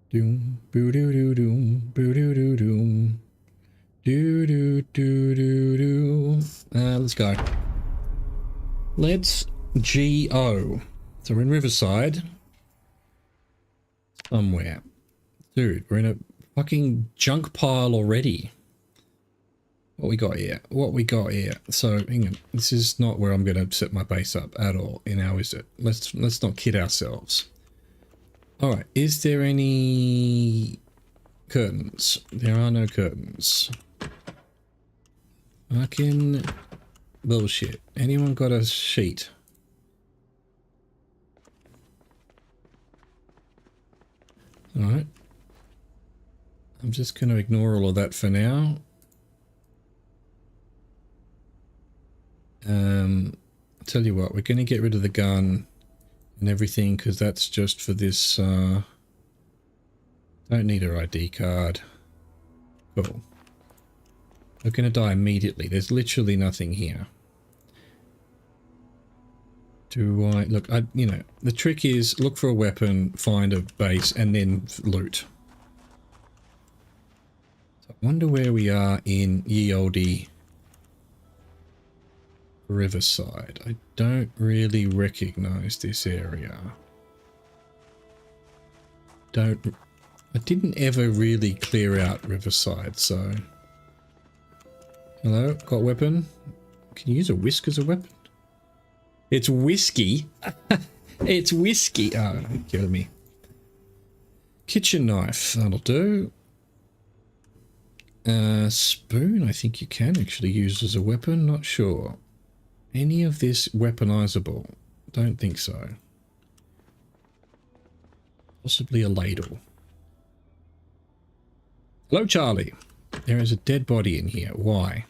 Doom, boo doo doo doom, boo doo doo doom, doo doo doo doo doo. Let's go. Let's go. So we're in Riverside. Somewhere. Dude, we're in a fucking junk pile already. What we got here? What we got here? So, hang on. This is not where I'm going to set my base up at all. Now, is it? Let's not kid ourselves. Alright, is there any curtains? There are no curtains. Fucking bullshit. Anyone got a sheet? Alright. I'm just going to ignore all of that for now. I'll tell you what, we're going to get rid of the gun and everything because that's just for this. Don't need her ID card. Cool. We're going to die immediately. There's literally nothing here. Do I look? You know, the trick is look for a weapon, find a base, and then loot. So I wonder where we are in ye olde Riverside. I don't really recognize this area. I didn't ever really clear out Riverside, so. Hello, got weapon? Can you use a whisk as a weapon? It's whiskey. It's whiskey. Oh, you're killing me. Kitchen knife. That'll do. Spoon, I think you can actually use as a weapon. Not sure. Any of this weaponizable? Don't think so. Possibly a ladle. Hello, Charlie. There is a dead body in here. Why?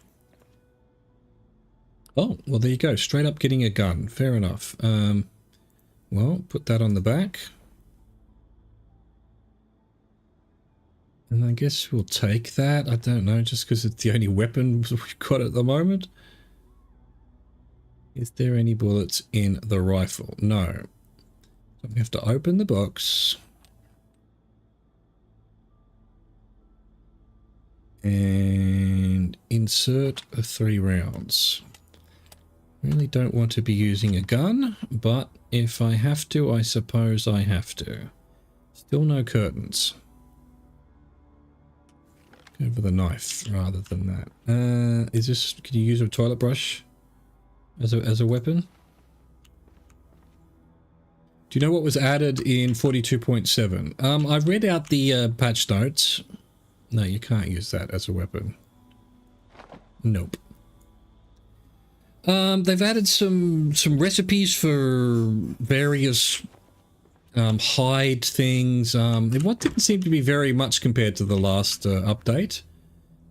Oh, well, there you go. Straight up getting a gun. Fair enough. Well, put that on the back. And I guess we'll take that. I don't know, just because it's the only weapon we've got at the moment. Is there any bullets in the rifle? No. So we have to open the box. And insert 3 rounds. Really don't want to be using a gun, but if I have to, I suppose I have to. Still no curtains. Go with a knife rather than that. Is this? Can you use a toilet brush as a weapon? Do you know what was added in 42.7? I've read out the patch notes. No, you can't use that as a weapon. Nope. They've added some recipes for various hide things. What didn't seem to be very much compared to the last update.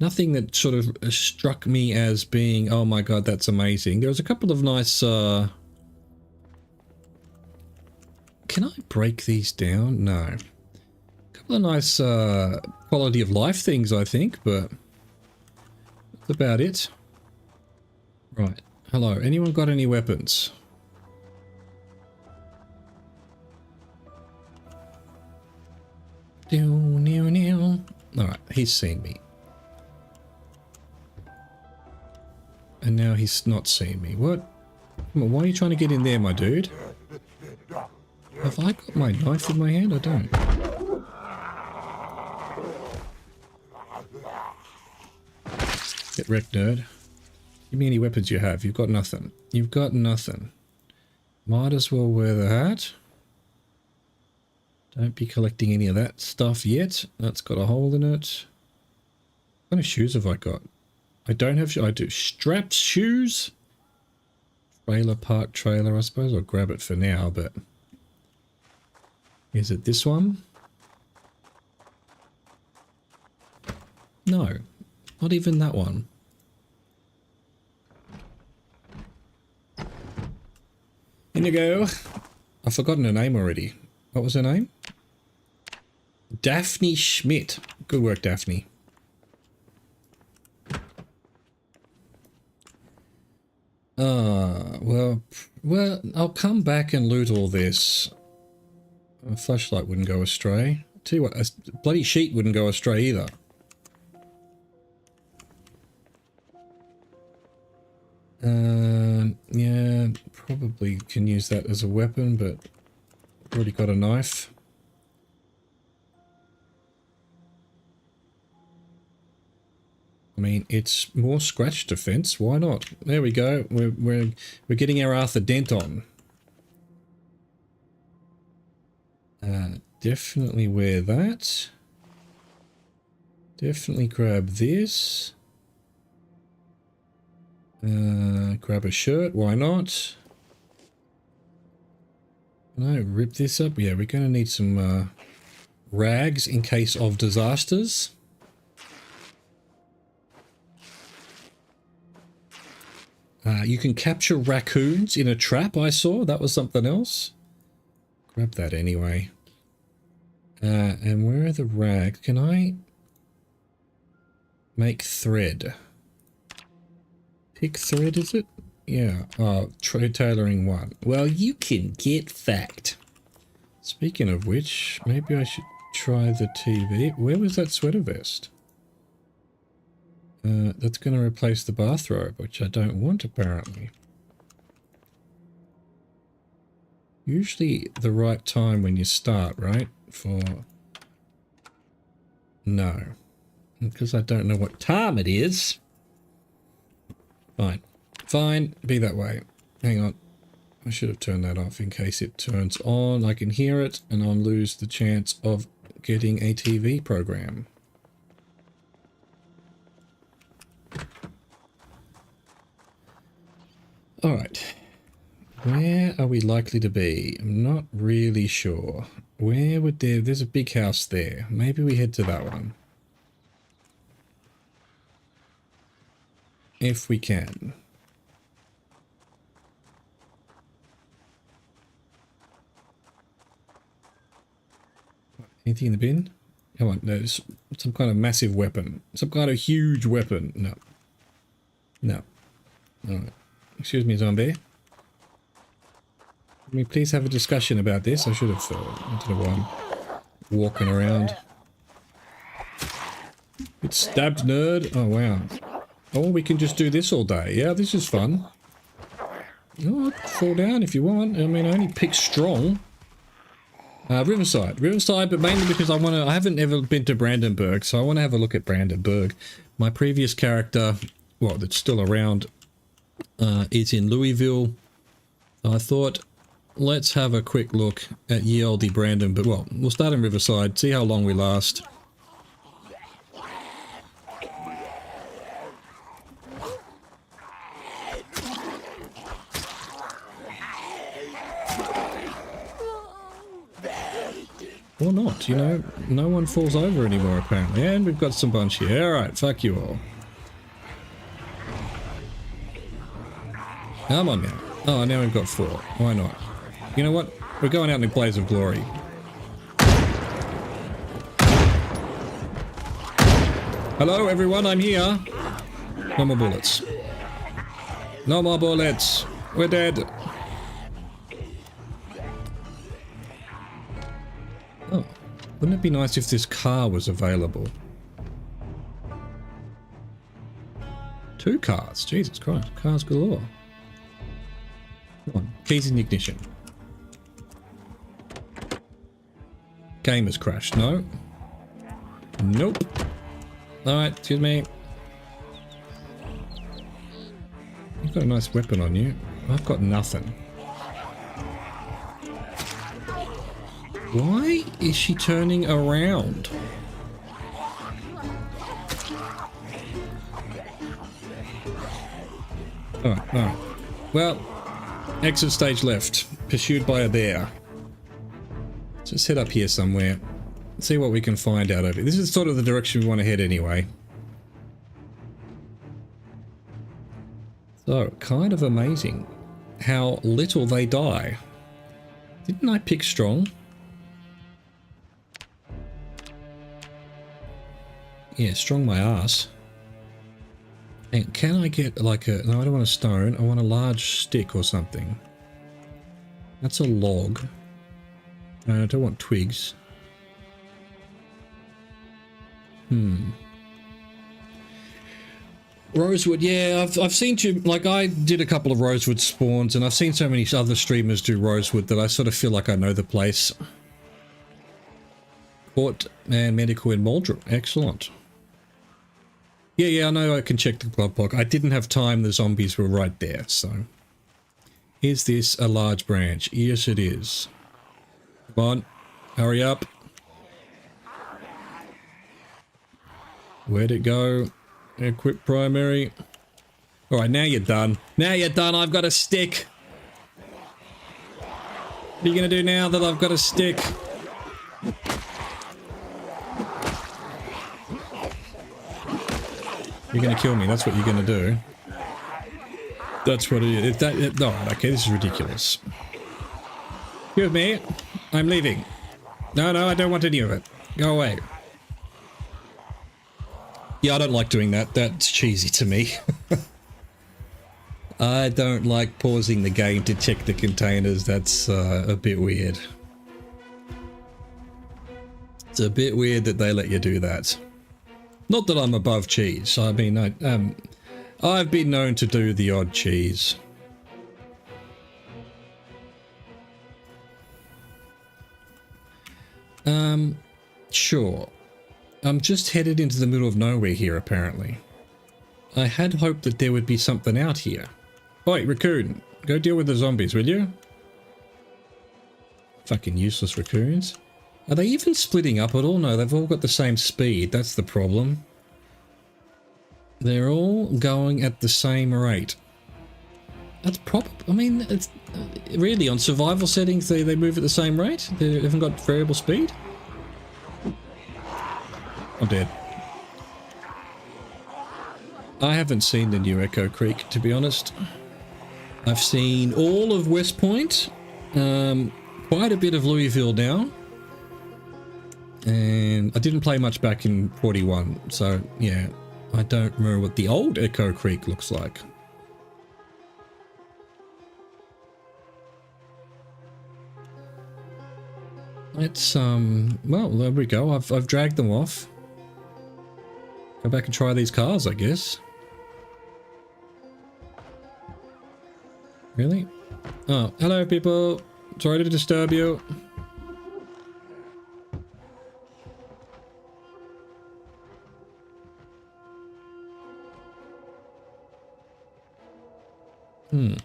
Nothing that sort of struck me as being, oh my god, that's amazing. There was a couple of nice... Can I break these down? No. A couple of nice quality of life things, I think, but that's about it. Right. Hello. Anyone got any weapons? Alright, he's seen me. And now he's not seen me. What? Come on, why are you trying to get in there, my dude? Have I got my knife in my hand? I don't. Get wrecked, nerd. Give me any weapons you have. You've got nothing. You've got nothing. Might as well wear the hat. Don't be collecting any of that stuff yet. That's got a hole in it. What kind of shoes have I got? I don't have shoes. I do. Straps, shoes. Trailer park trailer. I suppose I'll grab it for now, but... Is it this one? No. Not even that one. In you go. I've forgotten her name already. What was her name? Daphne Schmidt. Good work, Daphne. Well, I'll come back and loot all this. A flashlight wouldn't go astray. I'll tell you what, a bloody sheet wouldn't go astray either. Yeah, probably can use that as a weapon, but I've already got a knife. I mean, it's more scratch defense. Why not? There we go. We're getting our Arthur Dent on. Definitely wear that. Definitely grab this. Grab a shirt. Why not? Can I rip this up? Yeah, we're going to need some rags in case of disasters. You can capture raccoons in a trap, I saw. That was something else. Grab that anyway. And where are the rags? Can I make thread? Pick thread, is it? Yeah. Oh, tailoring 1. Well, you can get fact. Speaking of which, maybe I should try the TV. Where was that sweater vest? That's going to replace the bathrobe, which I don't want, apparently. Usually the right time when you start, right? For... No. Because I don't know what time it is. Fine. Fine, be that way. Hang on. I should have turned that off in case it turns on. I can hear it and I'll lose the chance of getting a TV program. Alright. Where are we likely to be? I'm not really sure. Where would there's a big house there. Maybe we head to that one. If we can. Anything in the bin? Come on, no, some kind of massive weapon. Some kind of huge weapon. No. No. Alright. Excuse me, zombie. Can we please have a discussion about this? I should have I don't know why I'm walking around. It's stabbed, nerd. Oh, wow. Oh, we can just do this all day. Yeah, this is fun. Oh, fall down if you want. I mean, I only pick strong. Riverside, but mainly because I haven't ever been to Brandenburg, so I want to have a look at Brandenburg. My previous character, well, that's still around, is in Louisville. So I thought, let's have a quick look at ye olde Brandenburg. Well, we'll start in Riverside, see how long we last. Or not, you know, no one falls over anymore apparently. And we've got some bunch here. Alright, fuck you all. Come on now. Oh, now we've got 4. Why not? You know what? We're going out in a blaze of glory. Hello everyone, I'm here. No more bullets. No more bullets. We're dead. Oh, wouldn't it be nice if this car was available? 2 cars, Jesus Christ, cars galore. Come on, keys in the ignition. Game has crashed, no? Nope. Alright, excuse me. You've got a nice weapon on you. I've got nothing. Why is she turning around? Alright, alright. Well, exit stage left. Pursued by a bear. Let's just head up here somewhere. See what we can find out of it. This is sort of the direction we want to head anyway. So, kind of amazing how little they die. Didn't I pick strong? Yeah, strong my ass. And can I get like a... No, I don't want a stone. I want a large stick or something. That's a log. No, I don't want twigs. Rosewood, yeah, I've seen you, like I did a couple of rosewood spawns and I've seen so many other streamers do rosewood that I sort of feel like I know the place. Court and medical in Muldrum, excellent. Yeah, I know I can check the blood block. I didn't have time, the zombies were right there, so. Is this a large branch? Yes, it is. Come on, hurry up. Where'd it go? Equip primary. Alright, now you're done. Now you're done, I've got a stick. What are you gonna do now that I've got a stick? You're gonna kill me, that's what you're gonna do. That's what it is. Alright, okay, this is ridiculous. Excuse me, I'm leaving. No, I don't want any of it. Go away. Yeah, I don't like doing that. That's cheesy to me. I don't like pausing the game to check the containers. That's a bit weird. It's a bit weird that they let you do that. Not that I'm above cheese. I mean, I've been known to do the odd cheese. Sure. I'm just headed into the middle of nowhere here, apparently. I had hoped that there would be something out here. Oi, raccoon. Go deal with the zombies, will you? Fucking useless raccoons. Are they even splitting up at all? No, they've all got the same speed. That's the problem. They're all going at the same rate. That's proper. I mean, it's really on survival settings. They move at the same rate. They haven't got variable speed. I'm dead. I haven't seen the new Echo Creek, to be honest. I've seen all of West Point, quite a bit of Louisville now, and I didn't play much back in 41. So yeah, I don't remember what the old Echo Creek looks like. Let's well, there we go. I've dragged them off. Go back and try these cars, I guess. Really? Oh, hello people. Sorry to disturb you. Boom,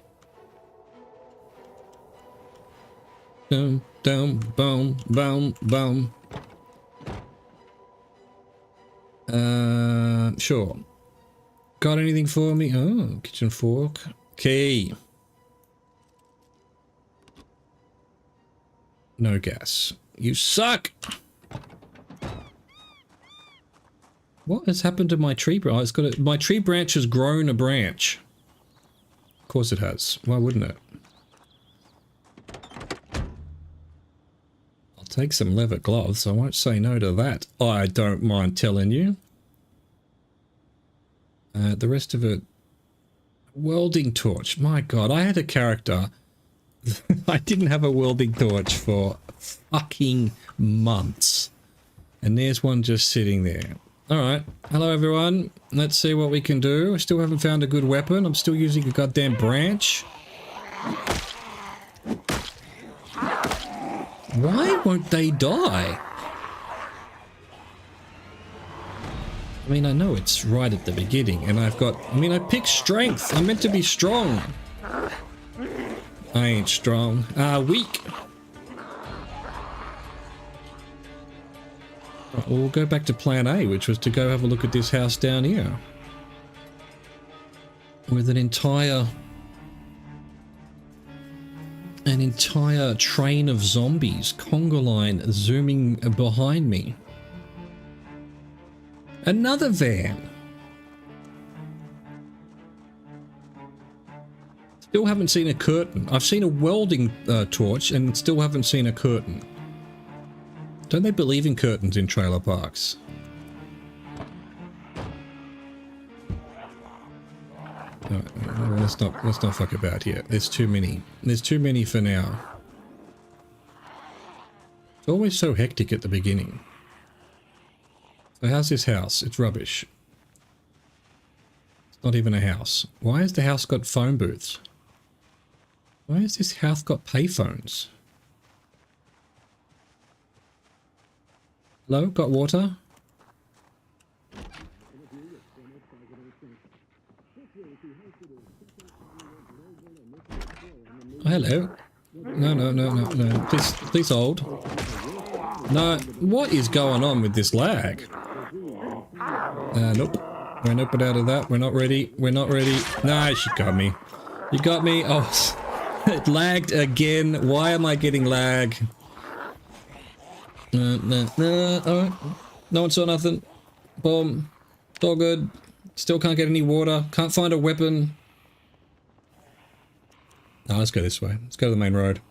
boom, boom, boom, boom. Sure. Got anything for me? Oh, kitchen fork. Key. No gas. You suck! What has happened to my tree branch? Oh, it's got my tree branch has grown a branch. Of course it has. Why wouldn't it? I'll take some leather gloves. I won't say no to that. I don't mind telling you. The rest of it... Welding torch. My god, I had a character... I didn't have a welding torch for fucking months. And there's one just sitting there. Alright, hello everyone. Let's see what we can do. I still haven't found a good weapon. I'm still using a goddamn branch. Why won't they die? I mean, I know it's right at the beginning, and I've got... I mean, I picked strength. I'm meant to be strong. I ain't strong. Weak. Right, well, we'll go back to plan A, which was to go have a look at this house down here. With an entire train of zombies, conga line zooming behind me. Another van. Still haven't seen a curtain. I've seen a welding torch and still haven't seen a curtain. Don't they believe in curtains in trailer parks? No, let's not fuck about here. There's too many. There's too many for now. It's always so hectic at the beginning. So how's this house? It's rubbish. It's not even a house. Why has the house got phone booths? Why has this house got payphones? Hello? Got water? Oh, hello. No. Please hold. No, what is going on with this lag? Nope. We're not put out of that. We're not ready. We're not ready. No, she got me. You got me. Oh, it lagged again. Why am I getting lag? Alright. No one saw nothing. Boom. It's all good. Still can't get any water. Can't find a weapon. Oh, let's go this way. Let's go to the main road.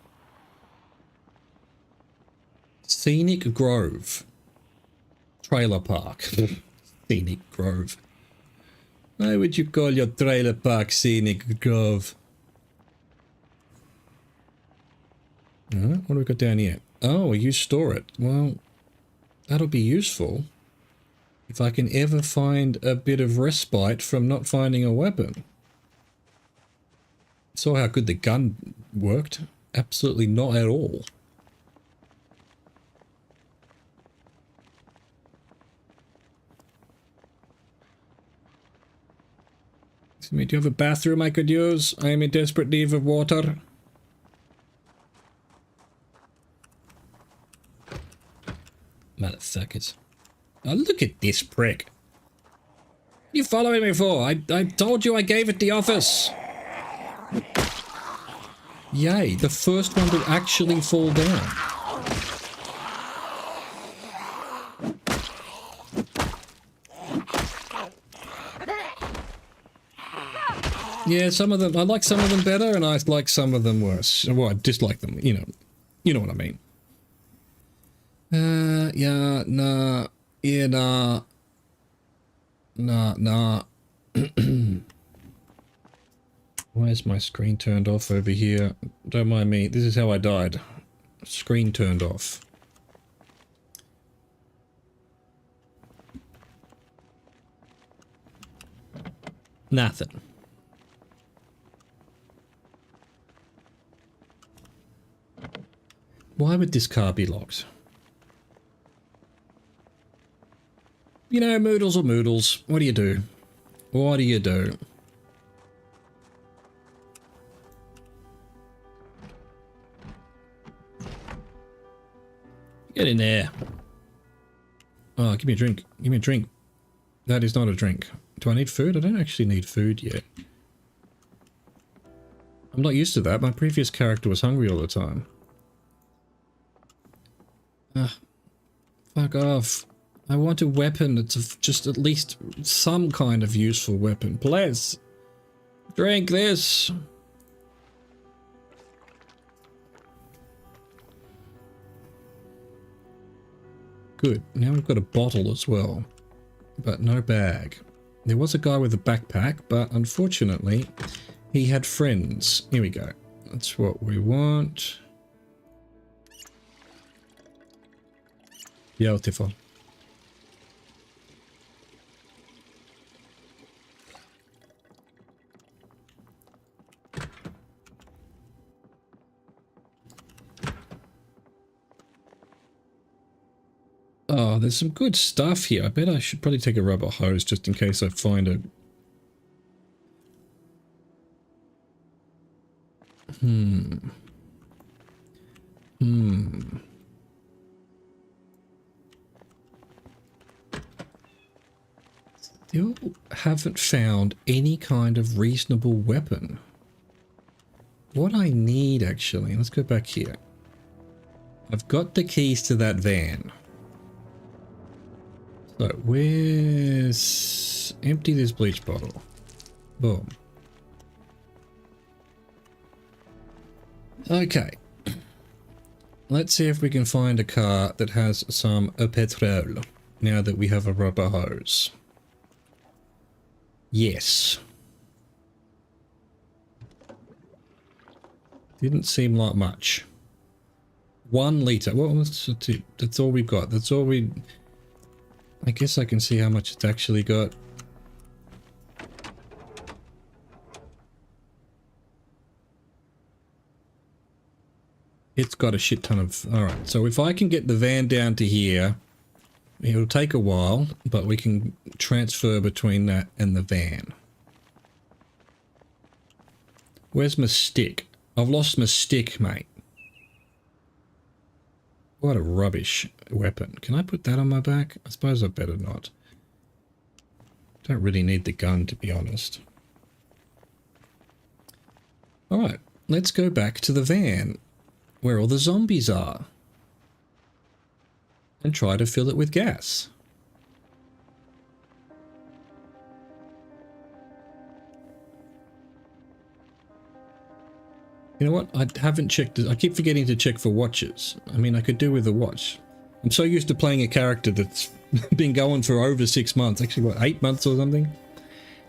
Scenic Grove. Trailer park. Scenic Grove. Why would you call your trailer park Scenic Grove? Alright, what do we got down here? Oh, you store it. Well, that'll be useful if I can ever find a bit of respite from not finding a weapon. Saw how good the gun worked. Absolutely not at all. Excuse me, do you have a bathroom I could use? I am in desperate need of water. Motherfuckers. Oh, look at this prick. What are you following me for? I told you I gave it the office. Yay, the first one to actually fall down. Yeah, some of them, I like some of them better and I like some of them worse. Well, I dislike them, you know what I mean. Yeah, nah, yeah, nah. Nah. Why is my screen turned off over here? Don't mind me, this is how I died. Screen turned off. Nothing. Why would this car be locked? You know, moodles are moodles. What do you do? What do you do? Get in there. Oh, give me a drink. Give me a drink. That is not a drink. Do I need food? I don't actually need food yet. I'm not used to that. My previous character was hungry all the time. Fuck off. I want a weapon that's just at least some kind of useful weapon. Please. Drink this. Good. Now we've got a bottle as well. But no bag. There was a guy with a backpack, but unfortunately, he had friends. Here we go. That's what we want. Beautiful. Oh, there's some good stuff here. I bet I should probably take a rubber hose just in case I find a... Still haven't found any kind of reasonable weapon. What I need, actually... Let's go back here. I've got the keys to that van. So, where's... Empty this bleach bottle. Boom. Okay. Let's see if we can find a car that has some petrol, now that we have a rubber hose. Yes. Didn't seem like much. 1 litre. Well, that's all we've got. That's all we... I guess I can see how much it's actually got. It's got a shit ton of... Alright, so if I can get the van down to here, it'll take a while, but we can transfer between that and the van. Where's my stick? I've lost my stick, mate. What a rubbish weapon. Can I put that on my back? I suppose I better not. Don't really need the gun, to be honest. Alright, let's go back to the van, where all the zombies are. And try to fill it with gas. You know what? I haven't checked. I keep forgetting to check for watches. I mean, I could do with a watch. I'm so used to playing a character that's been going for over 6 months. Actually, what, 8 months or something?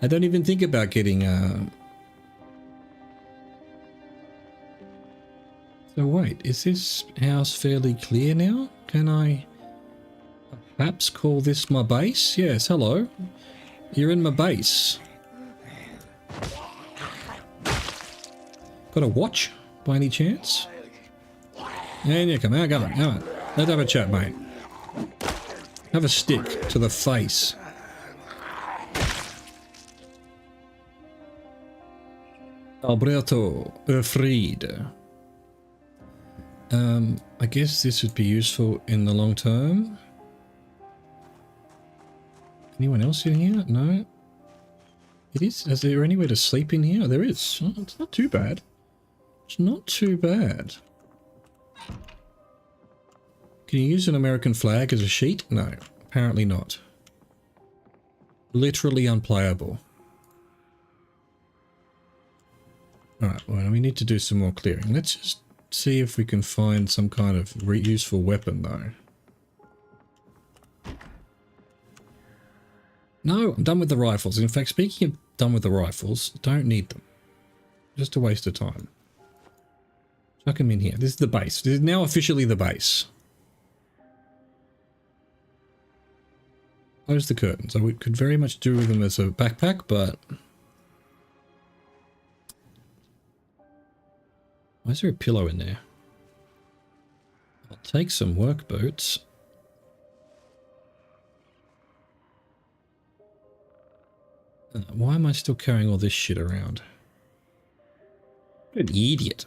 I don't even think about getting... So wait, is this house fairly clear now? Can I perhaps call this my base? Yes, hello. You're in my base. Got a watch, by any chance? And you come out, come on. Let's have a chat, mate. Have a stick to the face. Alberto Fried. I guess this would be useful in the long term. Anyone else in here? No. It is. Is there anywhere to sleep in here? There is. Oh, it's not too bad. It's not too bad. Can you use an American flag as a sheet? No, apparently not. Literally unplayable. Alright, well, we need to do some more clearing. Let's just see if we can find some kind of useful weapon, though. No, I'm done with the rifles. In fact, speaking of done with the rifles, don't need them. Just a waste of time. Chuck them in here. This is the base. This is now officially the base. Close the curtains. I could very much do with them as a backpack, but... Why is there a pillow in there? I'll take some work boots. Why am I still carrying all this shit around? What an idiot.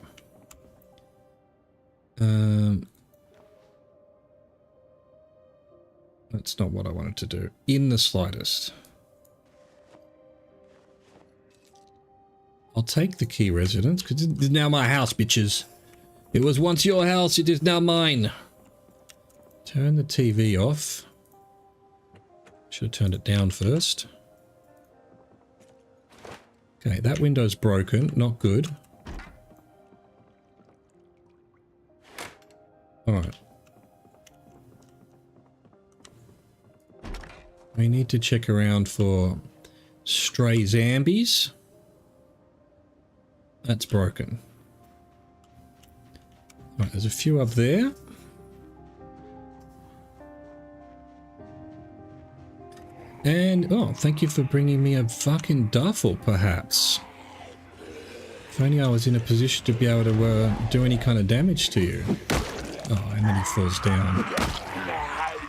That's not what I wanted to do. In the slightest. I'll take the key residence, because it is now my house, bitches. It was once your house, it is now mine. Turn the TV off. Should have turned it down first. Okay, that window's broken. Not good. Alright. We need to check around for stray zombies. That's broken. Alright, there's a few up there. And, oh, thank you for bringing me a fucking duffel, perhaps. If only I was in a position to be able to do any kind of damage to you. Oh, and then he falls down.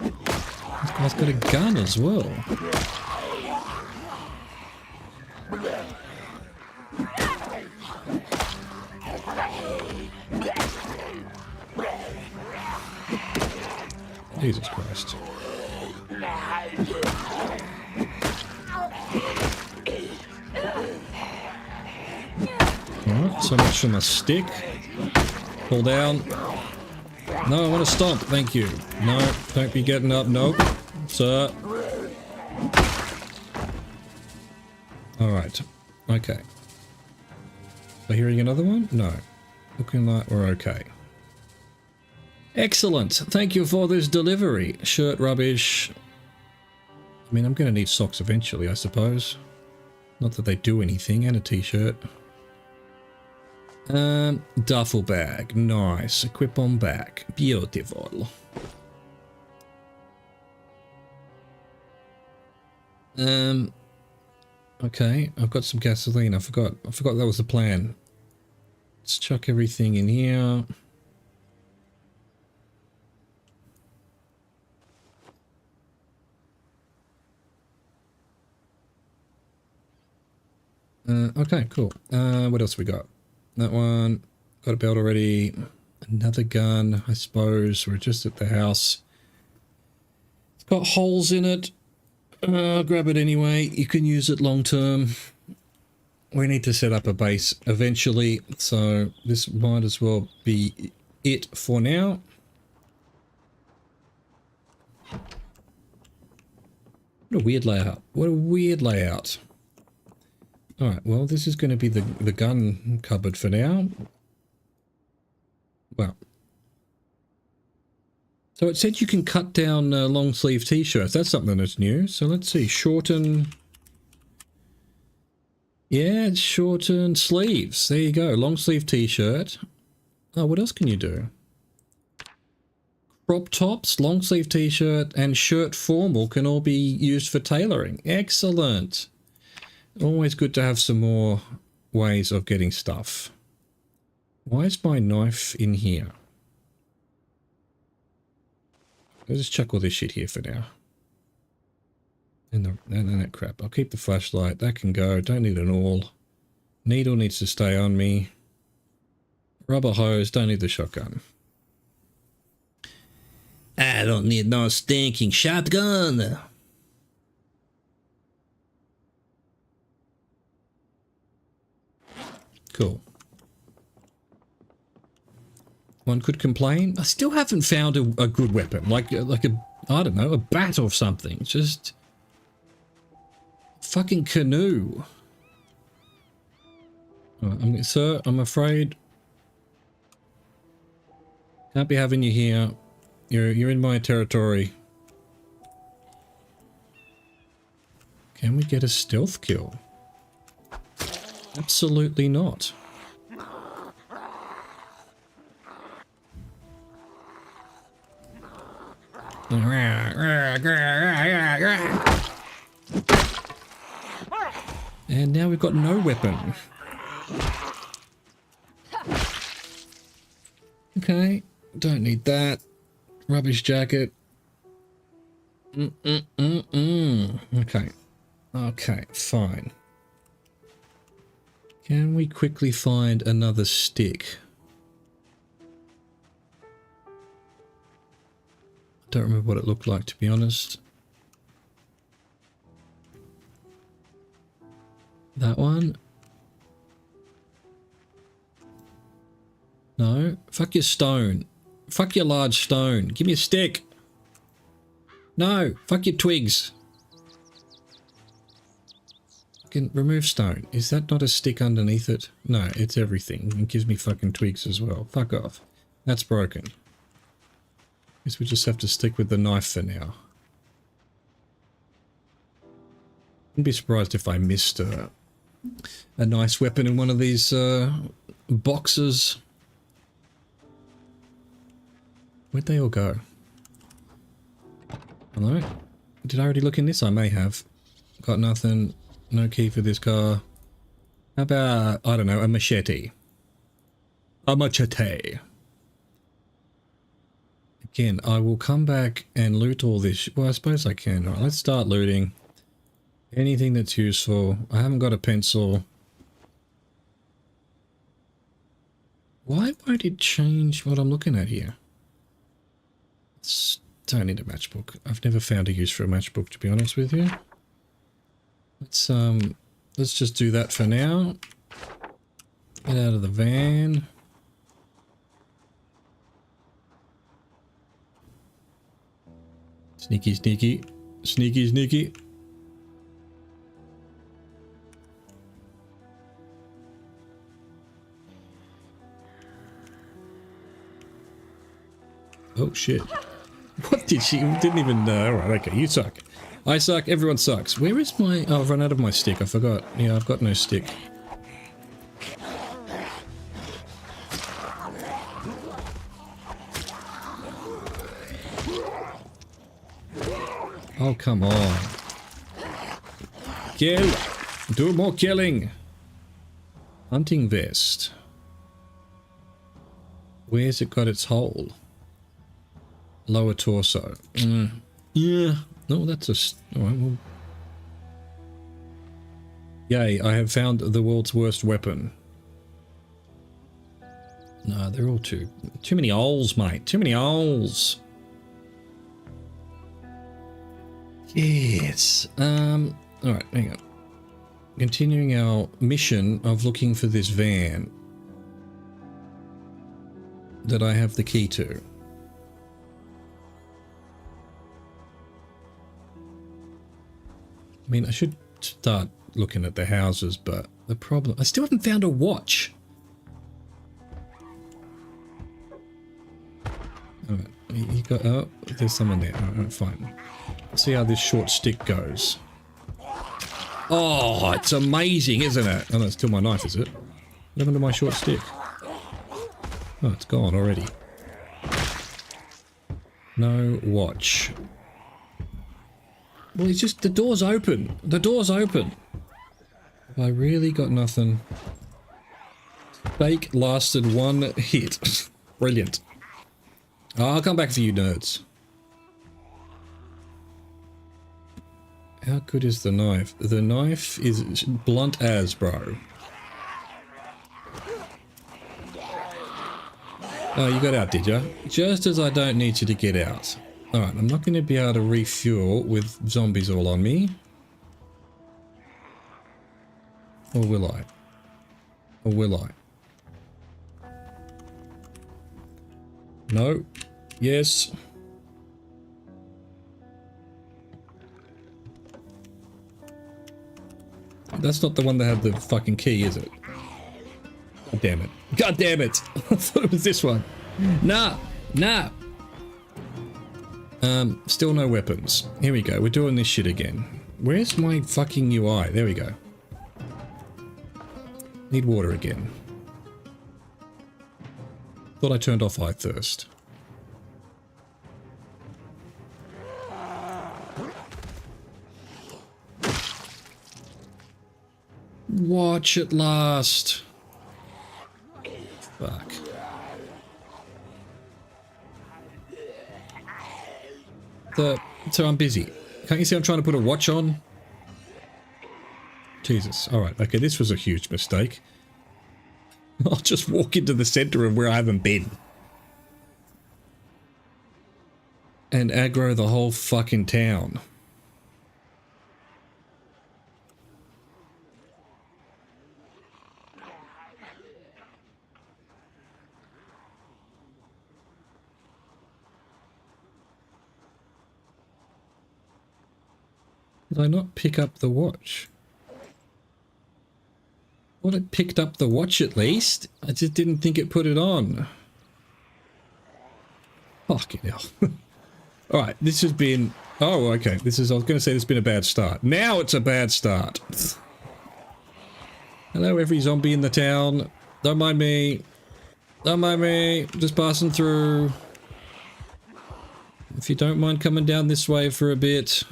This guy's got a gun as well. Jesus Christ. Alright, so much for my stick. Pull down. No, I want to stomp, thank you. No, don't be getting up, nope. Sir. Alright, okay. Are we hearing another one? No. Looking like we're okay. Excellent, thank you for this delivery. Shirt rubbish. I mean, I'm going to need socks eventually, I suppose. Not that they do anything, and a t-shirt. Duffel bag, nice. Equip on back, beautiful. Okay, I've got some gasoline. I forgot that was the plan. Let's chuck everything in here. Okay, cool. What else we got? That one. Got a belt already. Another gun, I suppose. We're just at the house. It's got holes in it. Grab it anyway. You can use it long term. We need to set up a base eventually, so this might as well be it for now. What a weird layout. What a weird layout. Alright, well, this is going to be the gun cupboard for now. Well. So it said you can cut down long sleeve t-shirts. That's something that's new. So let's see. Shorten. Yeah, it's shorten sleeves. There you go. Long sleeve t-shirt. Oh, what else can you do? Crop tops, long sleeve t-shirt, and shirt formal can all be used for tailoring. Excellent. Always good to have some more ways of getting stuff. Why is my knife in here? Let's just chuck all this shit here for now. And that crap. I'll keep the flashlight. That can go. Don't need an all. Needle needs to stay on me. Rubber hose, don't need the shotgun. I don't need no stinking shotgun. Cool. One could complain. I still haven't found a good weapon, like a, I don't know, a bat or something. Just fucking canoe. Right, sir, I'm afraid can't be having you here. You're in my territory. Can we get a stealth kill? Absolutely not. And now we've got no weapon. Okay, don't need that. Rubbish jacket. Okay. Okay, fine. Can we quickly find another stick? I don't remember what it looked like, to be honest. That one? No. Fuck your stone. Fuck your large stone. Give me a stick. No. Fuck your twigs. Can remove stone. Is that not a stick underneath it? No, it's everything. It gives me fucking twigs as well. Fuck off. That's broken. Guess we just have to stick with the knife for now. Wouldn't be surprised if I missed a nice weapon in one of these boxes. Where'd they all go? Hello? Did I already look in this? I may have. Got nothing. No key for this car. How about, I don't know, a machete? A machete. Again, I will come back and loot all this. Well, I suppose I can. All right, let's start looting. Anything that's useful. I haven't got a pencil. Why won't it change what I'm looking at here? Don't need a matchbook. I've never found a use for a matchbook, to be honest with you. Let's just do that for now. Get out of the van. Sneaky, sneaky. Sneaky, sneaky. Oh shit. What did she? Didn't even alright, okay, you suck. I suck, everyone sucks. Where is my... Oh, I've run out of my stick, I forgot. Yeah, I've got no stick. Oh, come on. Kill! Do more killing! Hunting vest. Where's it got its hole? Lower torso. Yeah. No, that's a... Alright, well... Yay, I have found the world's worst weapon. No, they're all too many holes, mate. Too many holes. Yes. Alright, hang on. Continuing our mission of looking for this van that I have the key to. I mean, I should start looking at the houses, but the problem... I still haven't found a watch. Alright, you got... Oh, there's someone there. Alright, fine. Let's see how this short stick goes. Oh, it's amazing, isn't it? Oh, no, it's still my knife, is it? What happened to my short stick? Oh, it's gone already. No watch. Well, it's just, the door's open. The door's open. Have I really got nothing? Fake lasted one hit. Brilliant. Oh, I'll come back for you nerds. How good is the knife? The knife is blunt as, bro. Oh, you got out, did you? Just as I don't need you to get out. Alright, I'm not going to be able to refuel with zombies all on me. Or will I? Or will I? No. Yes. That's not the one that had the fucking key, is it? God damn it. God damn it! I thought it was this one. Nah! Nah! Still no weapons. Here we go. We're doing this shit again. Where's my fucking UI? There we go. Need water again. Thought I turned off eye thirst. Watch it last. Fuck. So I'm busy. Can't you see I'm trying to put a watch on? Jesus. Alright, okay, this was a huge mistake. I'll just walk into the center of where I haven't been. And aggro the whole fucking town. Did I not pick up the watch? Well, it picked up the watch at least. I just didn't think it put it on. Fucking hell. Alright, this has been... Oh, okay. This is... I was going to say this has been a bad start. Now it's a bad start. Hello, every zombie in the town. Don't mind me. Don't mind me. Just passing through. If you don't mind coming down this way for a bit,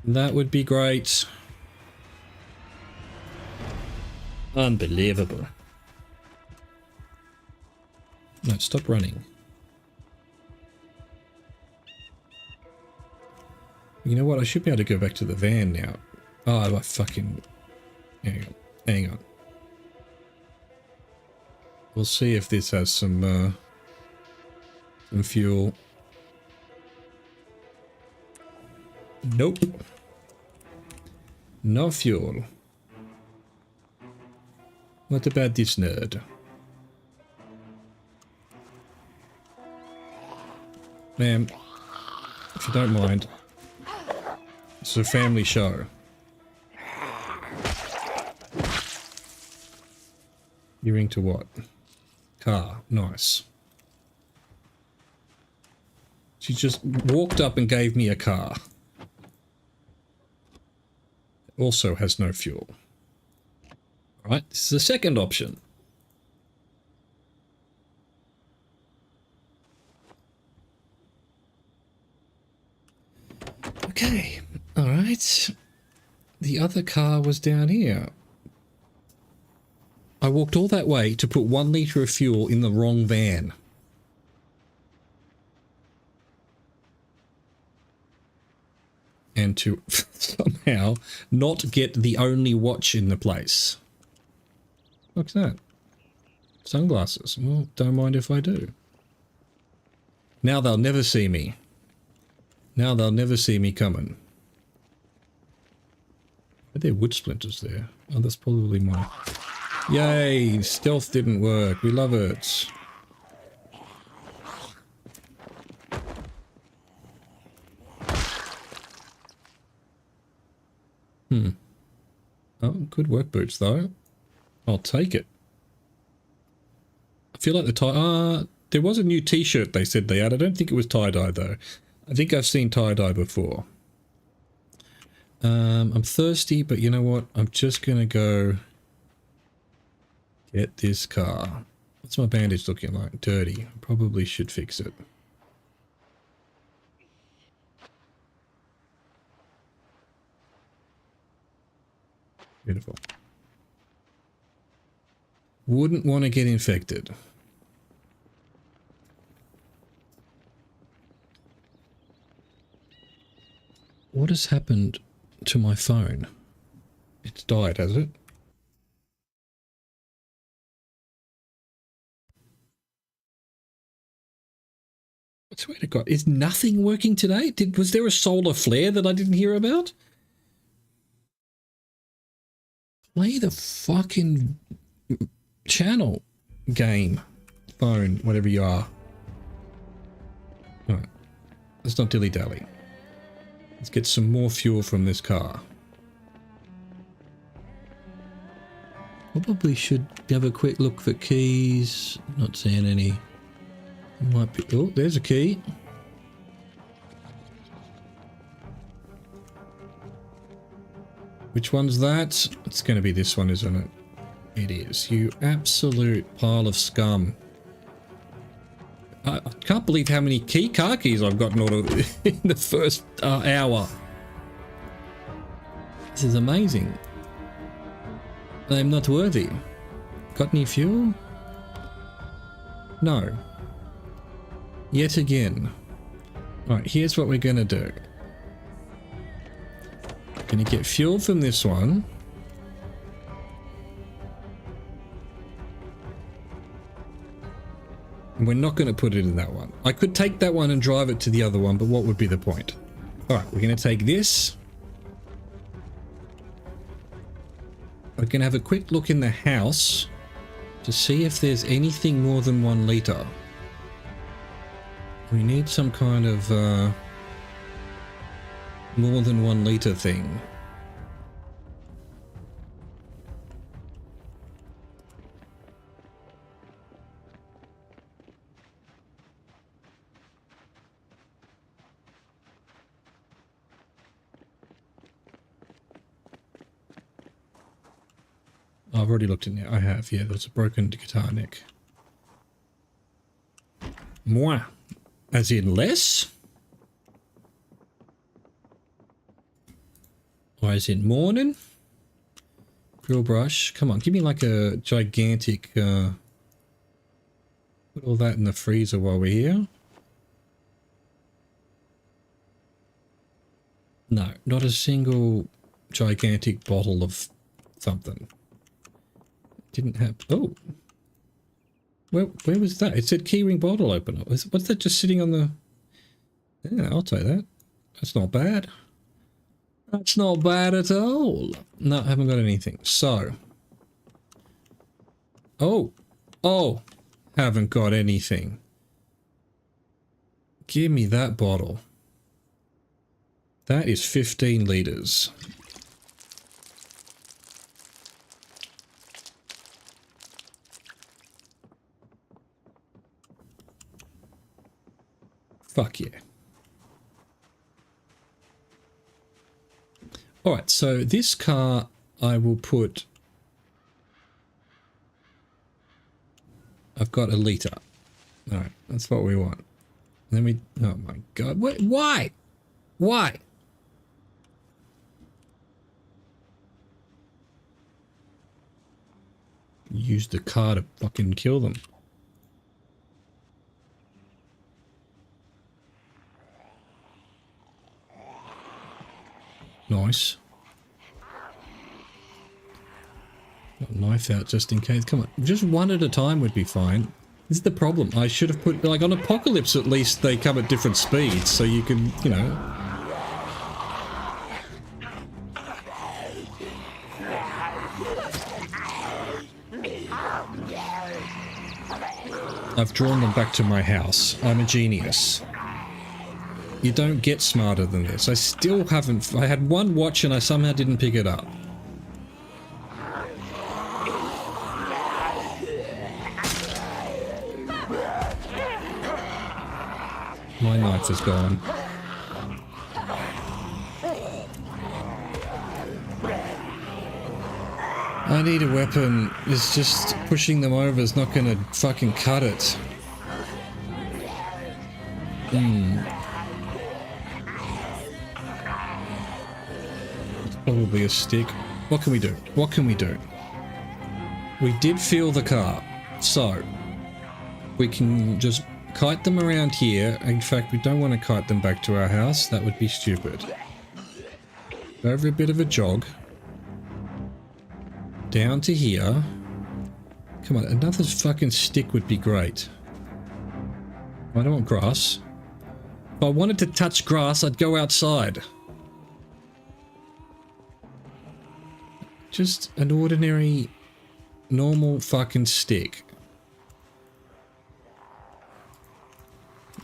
that would be great. Unbelievable. No, stop running. You know what? I should be able to go back to the van now. Oh, I fucking... Hang on. Hang on. We'll see if this has some fuel. Nope. No fuel. What about this nerd? Ma'am, if you don't mind, it's a family show. You're into what? Car. Nice. She just walked up and gave me a car. Also has no fuel. Alright, this is the second option. Okay, alright. The other car was down here. I walked all that way to put 1 litre of fuel in the wrong van. And to somehow not get the only watch in the place. What's that? Sunglasses. Well, don't mind if I do. Now they'll never see me. Now they'll never see me coming. Are there wood splinters there? Oh, that's probably my... Yay! Stealth didn't work. We love it. Oh, good work boots though. I'll take it. I feel like the tie... there was a new t-shirt they said they had. I don't think it was tie-dye though. I think I've seen tie-dye before. I'm thirsty, but you know what? I'm just gonna go get this car. What's my bandage looking like? Dirty. I probably should fix it. Beautiful. Wouldn't want to get infected. What has happened to my phone? It's died, has it? I swear to God, is nothing working today? Was there a solar flare that I didn't hear about? Play the fucking channel, game, phone, whatever you are. All right, let's not dilly-dally. Let's get some more fuel from this car. Probably should have a quick look for keys. Not seeing any. Might be. Oh, there's a key. Which one's that? It's going to be this one, isn't it? It is. You absolute pile of scum. I can't believe how many car keys I've gotten out of in the first hour. This is amazing. I'm not worthy. Got any fuel? No. Yet again. Alright, here's what we're going to do. Going to get fuel from this one. And we're not going to put it in that one. I could take that one and drive it to the other one, but what would be the point? Alright, we're going to take this. We're going to have a quick look in the house to see if there's anything more than 1 litre. We need some kind of more than 1 litre thing. I've already looked in there. I have, yeah, there's a broken guitar neck. Moi. As in less? Or as in morning? Grill brush. Come on, give me like a gigantic... put all that in the freezer while we're here. No, not a single gigantic bottle of something. Didn't have... Oh. Where was that? It said keyring bottle opener. What's that just sitting on the... Yeah, I'll take that. That's not bad. That's not bad at all. No, I haven't got anything. So. Oh. Oh. Haven't got anything. Give me that bottle. That is 15 litres. Fuck yeah. Alright, so this car I will put... I've got 1 litre. Alright, that's what we want. And then we... Oh my god. What? Why? Why? Use the car to fucking kill them. Nice. Got a knife out just in case. Come on, just 1 at a time would be fine. This is the problem. I should have put, like on Apocalypse at least they come at different speeds, so you can, you know. I've drawn them back to my house. I'm a genius. You don't get smarter than this. I still haven't... I had 1 watch and I somehow didn't pick it up. My knife is gone. I need a weapon. It's just pushing them over is not going to fucking cut it. Probably a stick. What can we do? What can we do? We did fuel the car, so we can just kite them around here. In fact, we don't want to kite them back to our house. That would be stupid. Go over a bit of a jog. Down to here. Come on, another fucking stick would be great. I don't want grass. If I wanted to touch grass, I'd go outside. Just an ordinary, normal fucking stick.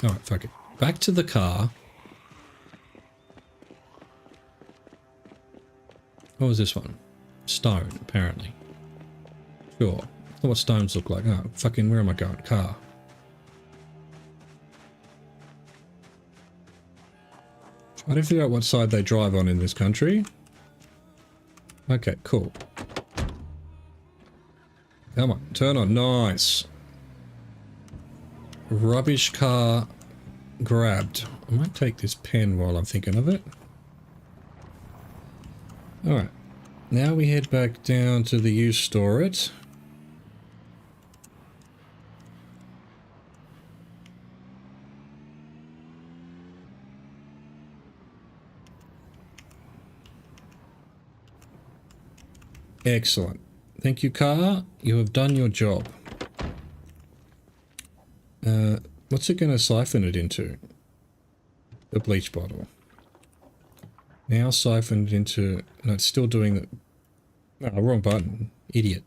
Alright, fuck it. Back to the car. What was this one? Stone, apparently. Sure. That's not what stones look like. Oh, fucking, where am I going? Car. Try to figure out what side they drive on in this country. Okay, cool. Come on, turn on. Nice. Rubbish car grabbed. I might take this pen while I'm thinking of it. Alright. Now we head back down to the used store it. Excellent. Thank you, car. You have done your job. What's it going to siphon it into? The bleach bottle. Now siphon it into... No, it's still doing the... No, wrong button. Idiot.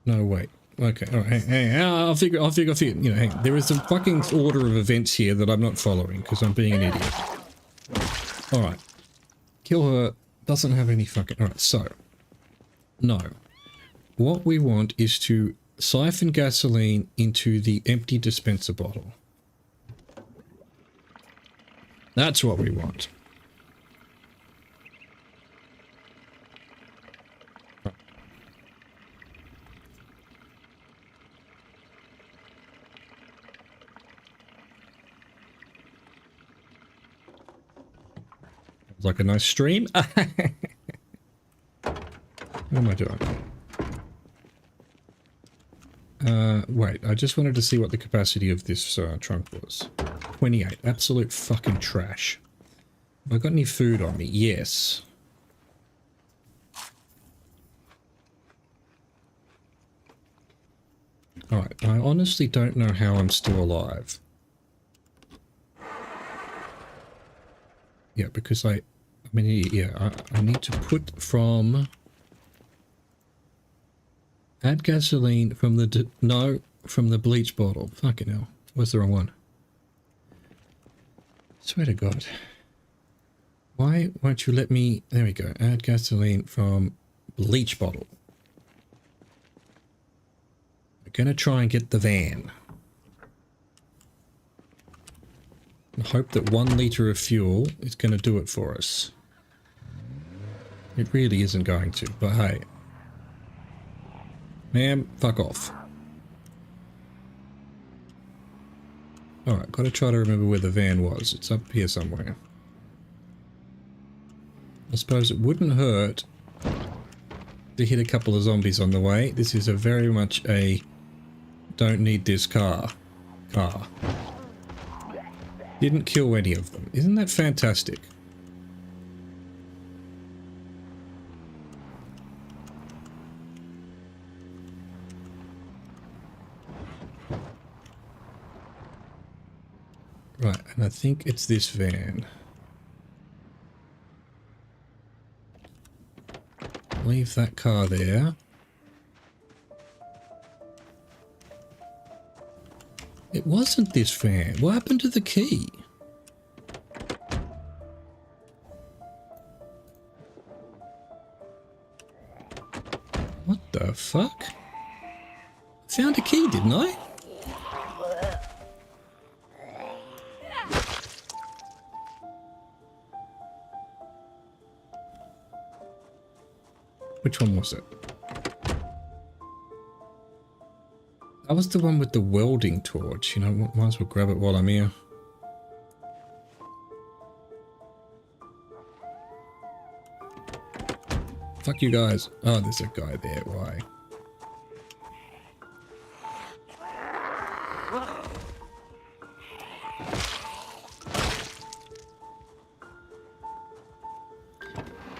No, wait. Okay, alright, hang on. I'll figure, you know, hang on. There is a fucking order of events here that I'm not following, because I'm being an idiot. Alright. Kill her. Doesn't have any fucking... Alright, so. No. What we want is to siphon gasoline into the empty dispenser bottle. That's what we want. Like a nice stream. What am I doing? Wait, I just wanted to see what the capacity of this trunk was. 28. Absolute fucking trash. Have I got any food on me? Yes. Alright, I honestly don't know how I'm still alive. Yeah, because I need to put from... Add gasoline from the... from the bleach bottle. Fucking hell. Where's the wrong one? Swear to God. Why won't you let me... There we go. Add gasoline from bleach bottle. We're gonna try and get the van. And hope that 1 litre of fuel is gonna do it for us. It really isn't going to, but hey. Ma'am, fuck off. Alright, gotta try to remember where the van was. It's up here somewhere. I suppose it wouldn't hurt to hit a couple of zombies on the way. This is a very much a don't need this car. Didn't kill any of them. Isn't that fantastic? Right, and I think it's this van. Leave that car there. It wasn't this van. What happened to the key? What the fuck? Found a key, didn't I? Which one was it? That was the one with the welding torch. You know, might as well grab it while I'm here. Fuck you guys. Oh, there's a guy there. Why?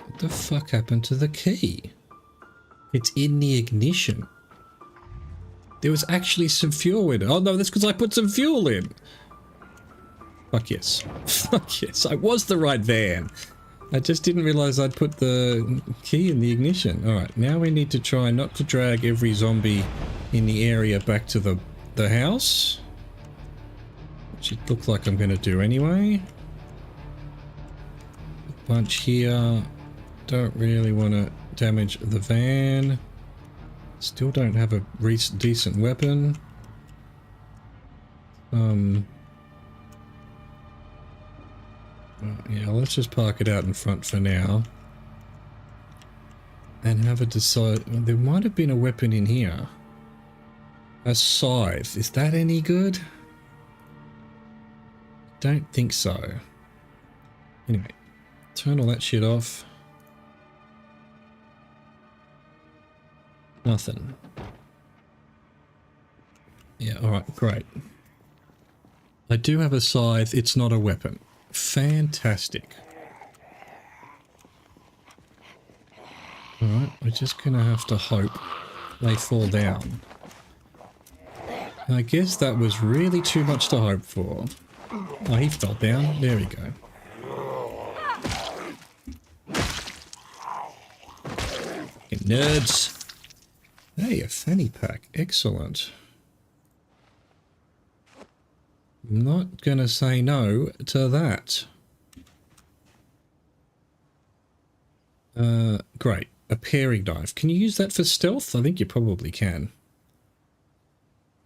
What the fuck happened to the key? It's in the ignition. There was actually some fuel in it. Oh no, that's because I put some fuel in. Fuck yes. Fuck yes. I was the right van. I just didn't realize I'd put the key in the ignition. Alright, now we need to try not to drag every zombie in the area back to the house. Which it looks like I'm going to do anyway. A bunch here. Don't really want to damage the van. Still don't have a decent weapon. Yeah, let's just park it out in front for now. And have a decide. There might have been a weapon in here. A scythe. Is that any good? Don't think so. Anyway, turn all that shit off. Nothing. Yeah, alright, great. I do have a scythe. It's not a weapon. Fantastic. Alright, we're just gonna have to hope they fall down. I guess that was really too much to hope for. Oh, he fell down. There we go. Fucking nerds. Hey, a fanny pack. Excellent. Not gonna say no to that. Great. A paring knife. Can you use that for stealth? I think you probably can.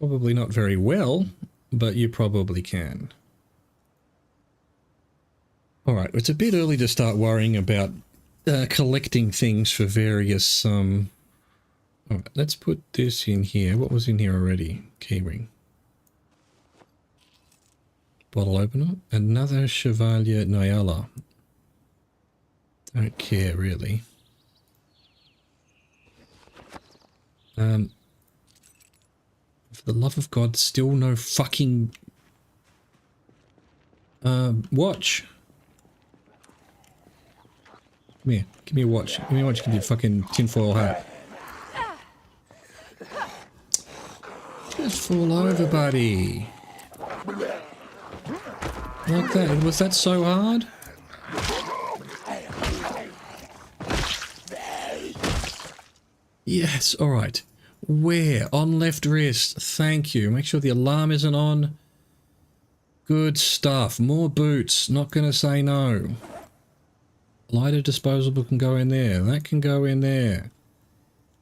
Probably not very well, but you probably can. Alright, it's a bit early to start worrying about collecting things for various... Alright, let's put this in here. What was in here already? Keyring. Bottle opener. Another Chevalier Nyala. Don't care, really. For the love of God, still no fucking... watch. Come here. Give me a watch. Give me a watch. Give me a fucking tinfoil hat. Just fall over, buddy. Like that. Was that so hard? Yes, alright. Where? On left wrist. Thank you. Make sure the alarm isn't on. Good stuff. More boots. Not gonna say no. Lighter disposable can go in there. That can go in there.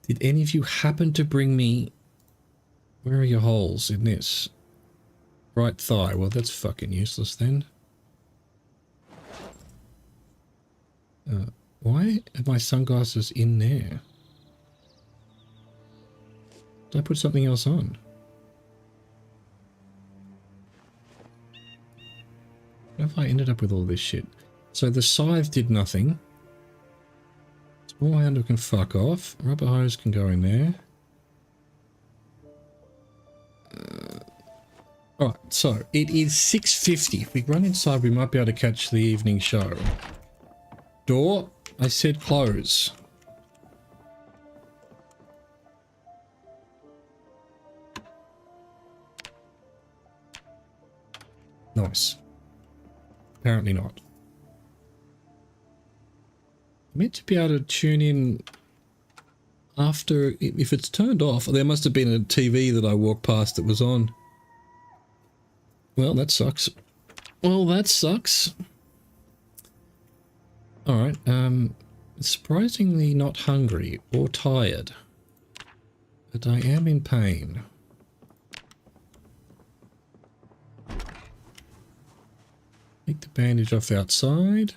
Did any of you happen to bring me... Where are your holes in this? Right thigh. Well, that's fucking useless then. Why are my sunglasses in there? Did I put something else on? How have I ended up with all this shit? So the scythe did nothing. Small handle can fuck off. Rubber hose can go in there. Alright, so it is 6:50. If we run inside, we might be able to catch the evening show. Door, I said close. Nice. Apparently not. I'm meant to be able to tune in after, if it's turned off. There must have been a TV that I walked past that was on. Well, that sucks. Well, that sucks. Alright, surprisingly not hungry or tired. But I am in pain. Take the bandage off outside.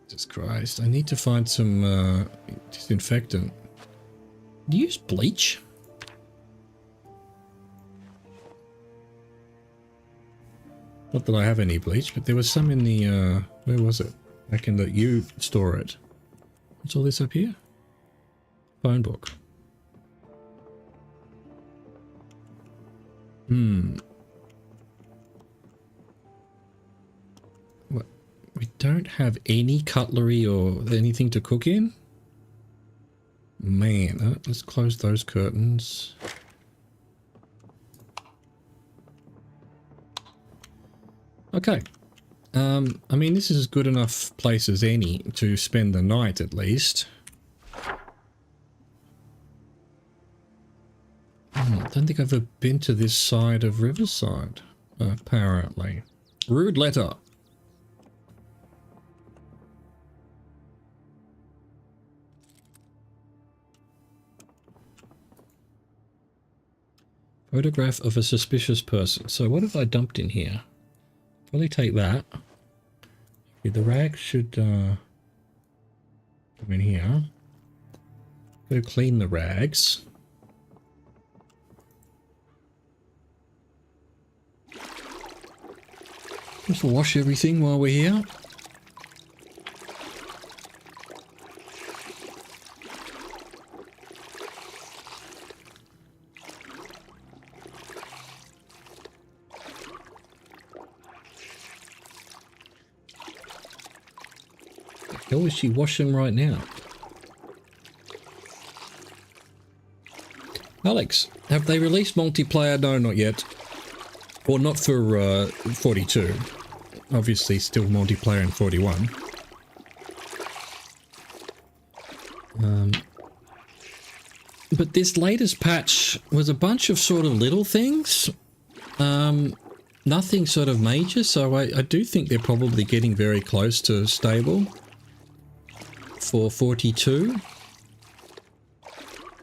Jesus Christ, I need to find some disinfectant. Do you use bleach? Not that I have any bleach, but there was some in the, where was it? I can let you store it. What's all this up here? Phone book. What? We don't have any cutlery or anything to cook in? Man. let's close those curtains. Okay. I mean, this is as good enough place as any to spend the night, at least. I don't think I've ever been to this side of Riverside, apparently. Rude letter. Photograph of a suspicious person. So what have I dumped in here? Probably take that. Okay, the rags should come in here. Go clean the rags. Just wash everything while we're here. How is she washing right now? Alex, have they released multiplayer? No, not yet. Or not for 42. Obviously still multiplayer in 41. But this latest patch was a bunch of sort of little things. Nothing sort of major, so I do think they're probably getting very close to stable for 42.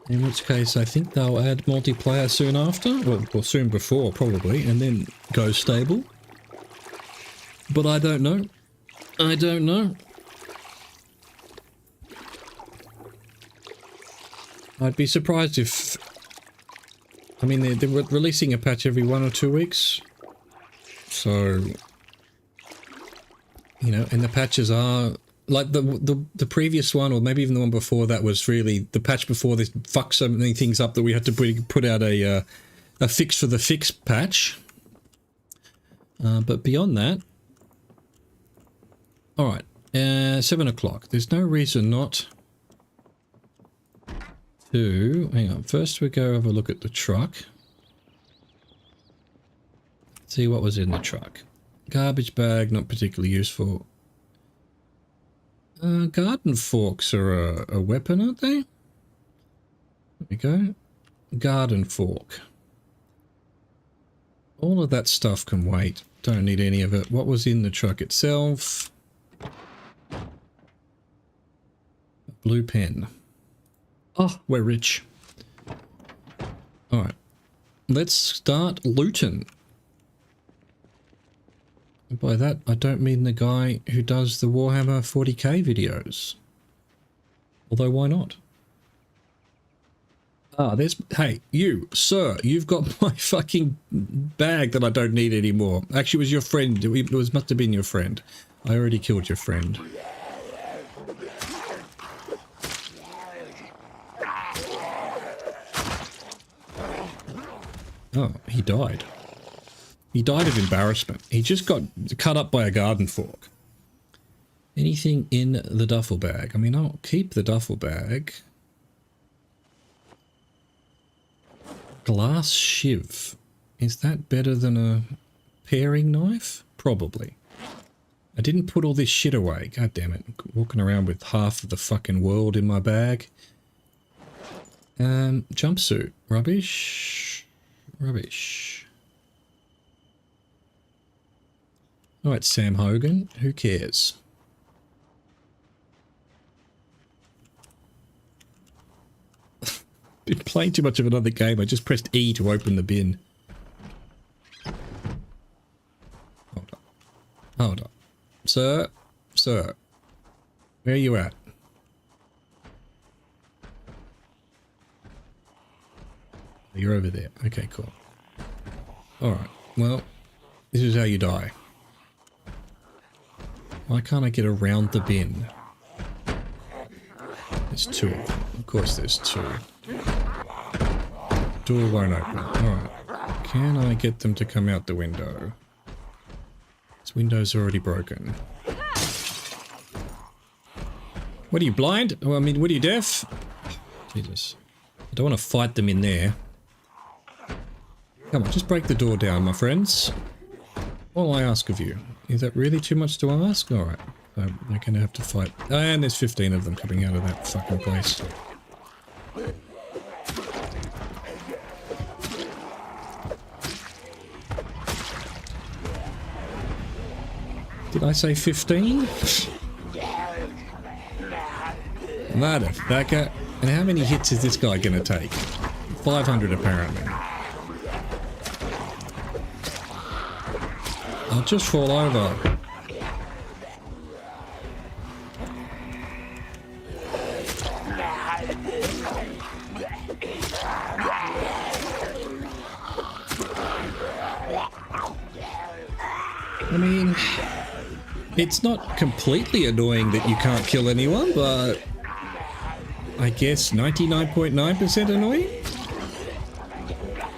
In which case I think they'll add multiplayer soon after, or soon before probably, and then go stable. But I don't know. I don't know. I'd be surprised if... I mean, they're releasing a patch every 1 or 2 weeks. So... You know, and the patches are... Like the previous one, or maybe even the one before that, was really... The patch before this fucked so many things up that we had to put out a fix for the fix patch. But beyond that... Alright, 7 o'clock. There's no reason not to... Hang on, first we go have a look at the truck. See what was in the truck. Garbage bag, not particularly useful. Garden forks are a weapon, aren't they? There we go. Garden fork. All of that stuff can wait. Don't need any of it. What was in the truck itself? Blue pen. Oh, we're rich. Alright. Let's start looting. By that, I don't mean the guy who does the Warhammer 40k videos. Although, why not? Ah, there's... Hey, you, sir, you've got my fucking bag that I don't need anymore. Actually, it was your friend. It must have been your friend. I already killed your friend. Oh, he died. He died of embarrassment. He just got cut up by a garden fork. Anything in the duffel bag? I mean, I'll keep the duffel bag. Glass shiv. Is that better than a paring knife? Probably. I didn't put all this shit away. God damn it. I'm walking around with half of the fucking world in my bag. Jumpsuit. Rubbish. Rubbish. Alright, Sam Hogan. Who cares? Been playing too much of another game. I just pressed E to open the bin. Hold on. Hold on. Sir? Sir? Where are you at? You're over there. Okay, cool. Alright, well, this is how you die. Why can't I get around the bin? There's two. Of course there's two. Door won't open. Alright. Can I get them to come out the window? This window's already broken. What are you, blind? Oh, I mean, what are you, deaf? Jesus. don't want to fight them in there. Come on, just break the door down, my friends. All I ask of you. Is that really too much to ask? Alright. They're going to have to fight. And there's 15 of them coming out of that fucking place. Did I say 15? Motherfucker. And how many hits is this guy going to take? 500 apparently. I'll just fall over. I mean, it's not completely annoying that you can't kill anyone, but I guess 99.9% annoying.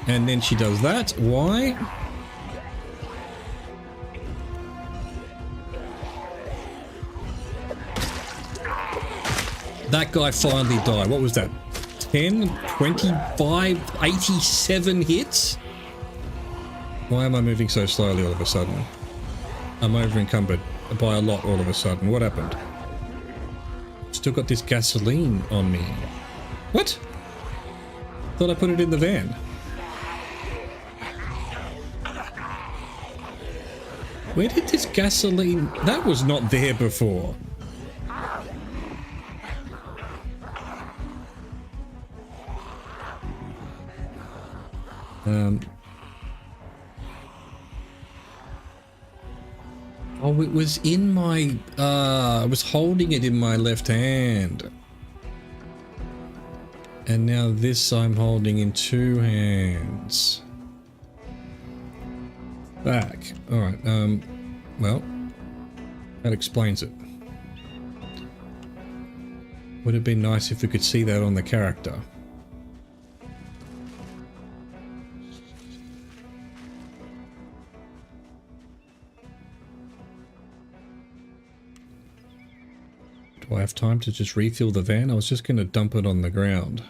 And then she does that. Why? That guy finally died. What was that? 10, 25, 87 hits? Why am I moving so slowly all of a sudden? I'm over encumbered by a lot all of a sudden. What happened? Still got this gasoline on me. What? Thought I put it in the van. Where did this gasoline... That was not there before. Oh, it was in my... I was holding it in my left hand. And now this I'm holding in two hands. Back. Alright, well, that explains it. Would have been nice if we could see that on the character. Do I have time to just refill the van? I was just going to dump it on the ground.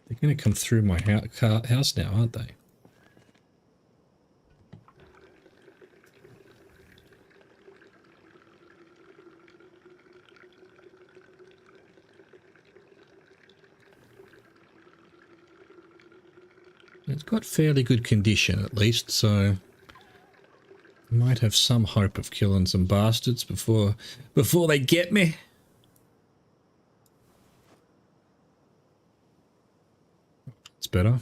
They're going to come through my house now, aren't they? It's got fairly good condition at least, so I might have some hope of killing some bastards before they get me. It's better.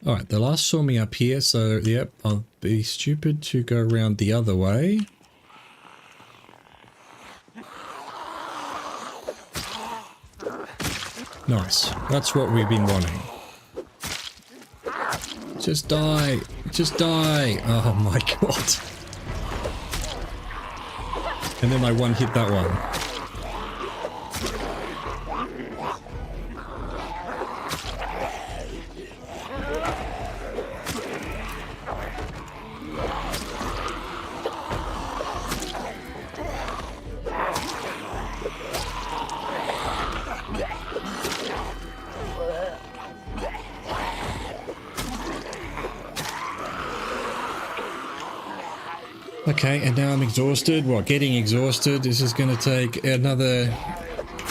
Alright, the last saw me up here, so yep, I'll be stupid to go around the other way. Nice. That's what we've been wanting. Just die. Just die. Oh my god. And then I one-hit that one. Okay, and now I'm exhausted. Well, getting exhausted. This is going to take another...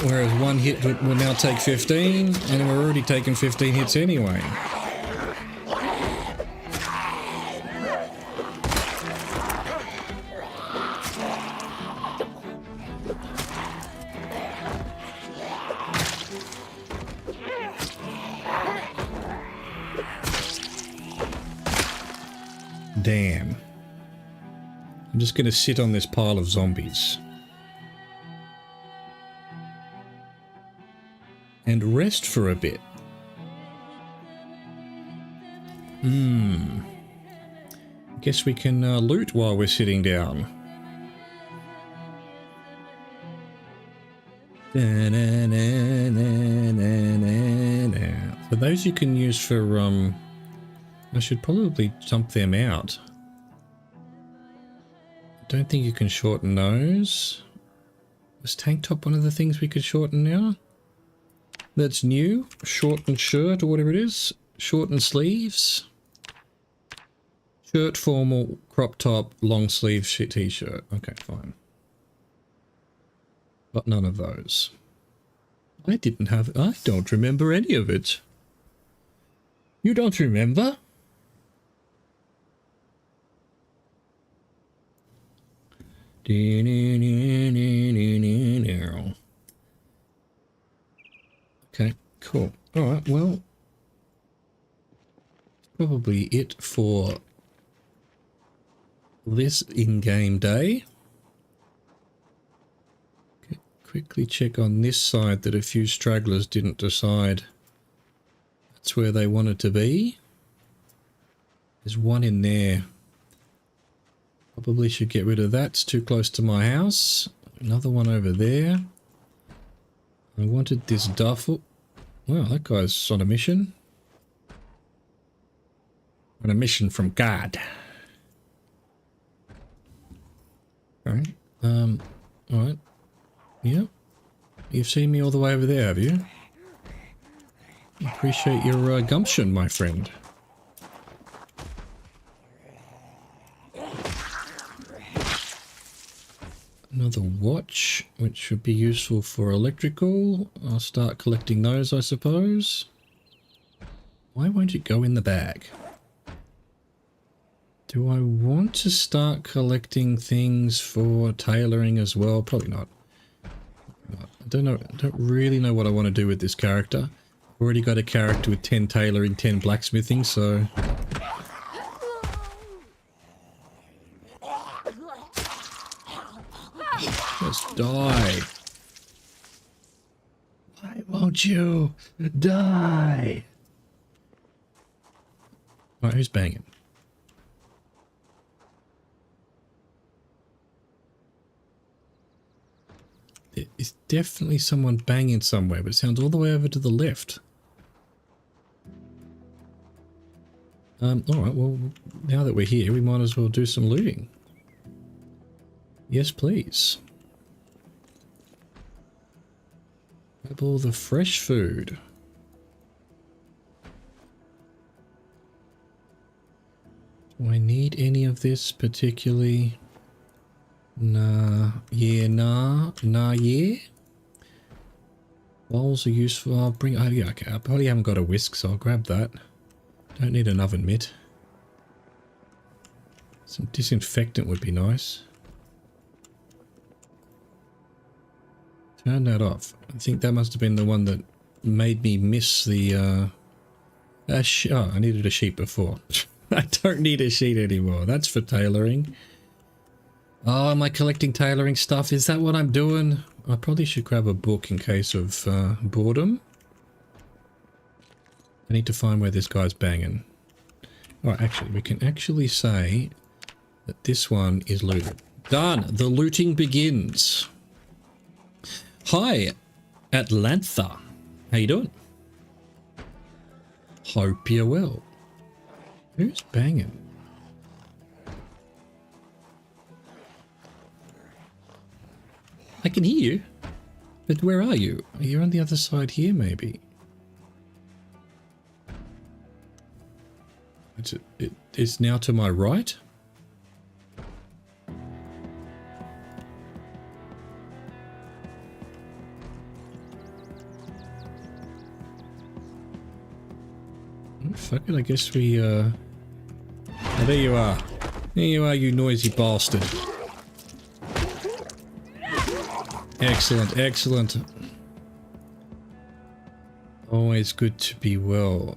Whereas one hit will now take 15, and we're already taking 15 hits anyway. Damn. I'm just going to sit on this pile of zombies. And rest for a bit. Guess we can loot while we're sitting down. So those you can use for, I should probably dump them out. Don't think you can shorten those. Was tank top one of the things we could shorten now? That's new. Shorten shirt or whatever it is. Shorten sleeves. Shirt, formal, crop top, long sleeve t-shirt. Okay, fine. But none of those. I don't remember any of it. You don't remember? Okay, cool. Alright, well, probably it for this in-game day. Okay, quickly check on this side that a few stragglers didn't decide that's where they wanted to be. There's one in there. Probably should get rid of that. It's too close to my house. Another one over there. I wanted this duffel. Well, that guy's on a mission. On a mission from God. Alright. Alright. Yeah. You've seen me all the way over there, have you? Appreciate your gumption, my friend. Another watch, which should be useful for electrical. I'll start collecting those, I suppose. Why won't it go in the bag? Do I want to start collecting things for tailoring as well? Probably not. I don't know. I don't really know what I want to do with this character. I've already got a character with 10 tailoring, 10 blacksmithing, so... Just die. Why won't you die? Alright, who's banging? There is definitely someone banging somewhere, but it sounds all the way over to the left. Alright, well, now that we're here, we might as well do some looting. Yes, please. Grab all the fresh food. Do I need any of this particularly? Nah. Yeah, nah. Nah, yeah. Bowls are useful. I'll bring... Oh, yeah, okay. I probably haven't got a whisk, so I'll grab that. Don't need an oven mitt. Some disinfectant would be nice. Turn that off. I think that must have been the one that made me miss the, oh, I needed a sheet before. I don't need a sheet anymore. That's for tailoring. Oh, am I collecting tailoring stuff? Is that what I'm doing? I probably should grab a book in case of boredom. I need to find where this guy's banging. Alright, actually, we can actually say that this one is looted. Done! The looting begins. Hi, Atlantha. How you doing? Hope you're well. Who's banging? I can hear you, but where are you? You're on the other side here, maybe. It's now to my right. Fuck it, I guess we, oh, there you are. There you are, you noisy bastard. Excellent, excellent. Always good to be well.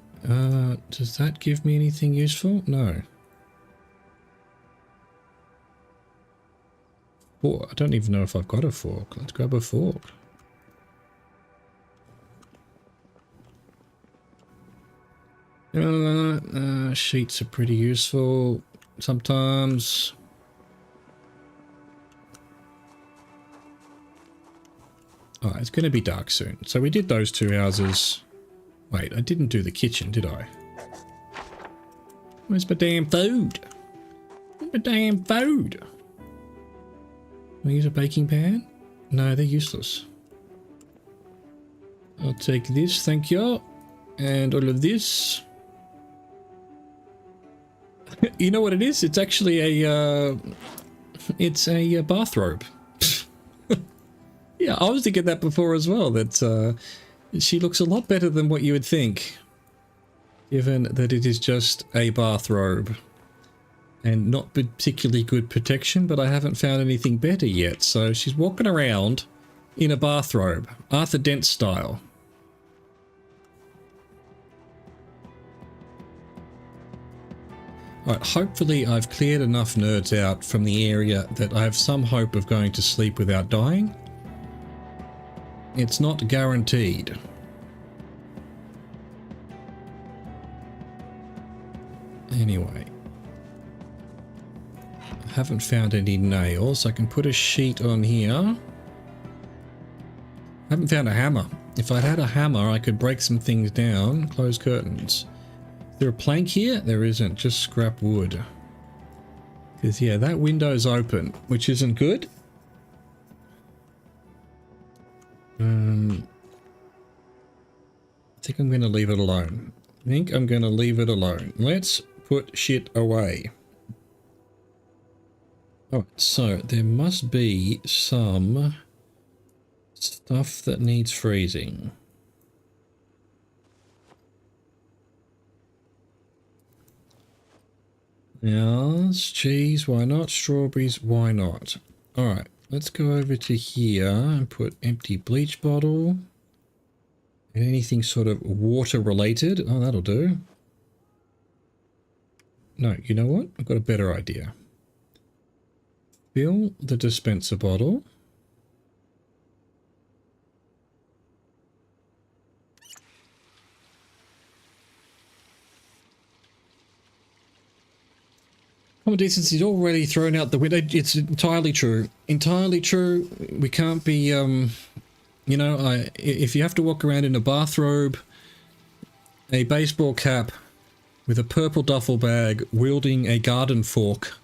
Does that give me anything useful? No. Oh, I don't even know if I've got a fork. Let's grab a fork. Sheets are pretty useful sometimes. Oh, it's going to be dark soon. So we did those two houses. Wait, I didn't do the kitchen, did I? Where's my damn food? Where's my damn food? Can I use a baking pan? No, they're useless. I'll take this, thank you. And all of this. You know what it is? It's actually a bathrobe. Yeah, I was thinking that before as well, that she looks a lot better than what you would think, given that it is just a bathrobe. And not particularly good protection, but I haven't found anything better yet. So she's walking around in a bathrobe, Arthur Dent style. Alright, hopefully I've cleared enough nerds out from the area that I have some hope of going to sleep without dying. It's not guaranteed. Anyway. I haven't found any nails. I can put a sheet on here. I haven't found a hammer. If I'd had a hammer, I could break some things down. Close curtains. Is there a plank here? There isn't. Just scrap wood. Because, yeah, that window's open, which isn't good. I think I'm going to leave it alone. Let's put shit away. Alright, so there must be some stuff that needs freezing. Yes, cheese, why not? Strawberries, why not? Alright, let's go over to here and put empty bleach bottle. And anything sort of water related. Oh, that'll do. No, you know what? I've got a better idea. Fill the dispenser bottle. Common decency is already thrown out the window. It's entirely true. Entirely true. We can't be, you know, if you have to walk around in a bathrobe, a baseball cap, with a purple duffel bag, wielding a garden fork,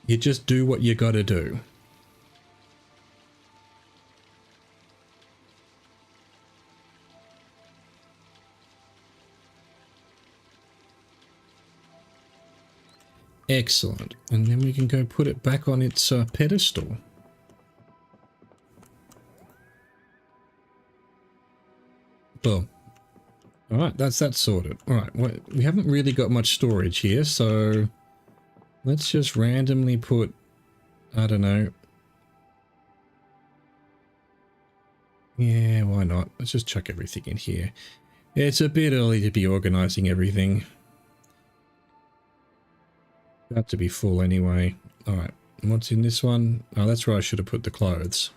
you just do what you gotta do. Excellent. And then we can go put it back on its pedestal. Boom. Alright, that's that sorted. Alright, well, we haven't really got much storage here, so let's just randomly put, I don't know. Yeah, why not? Let's just chuck everything in here. It's a bit early to be organizing everything. About to be full anyway. Alright, what's in this one? Oh, that's where I should have put the clothes.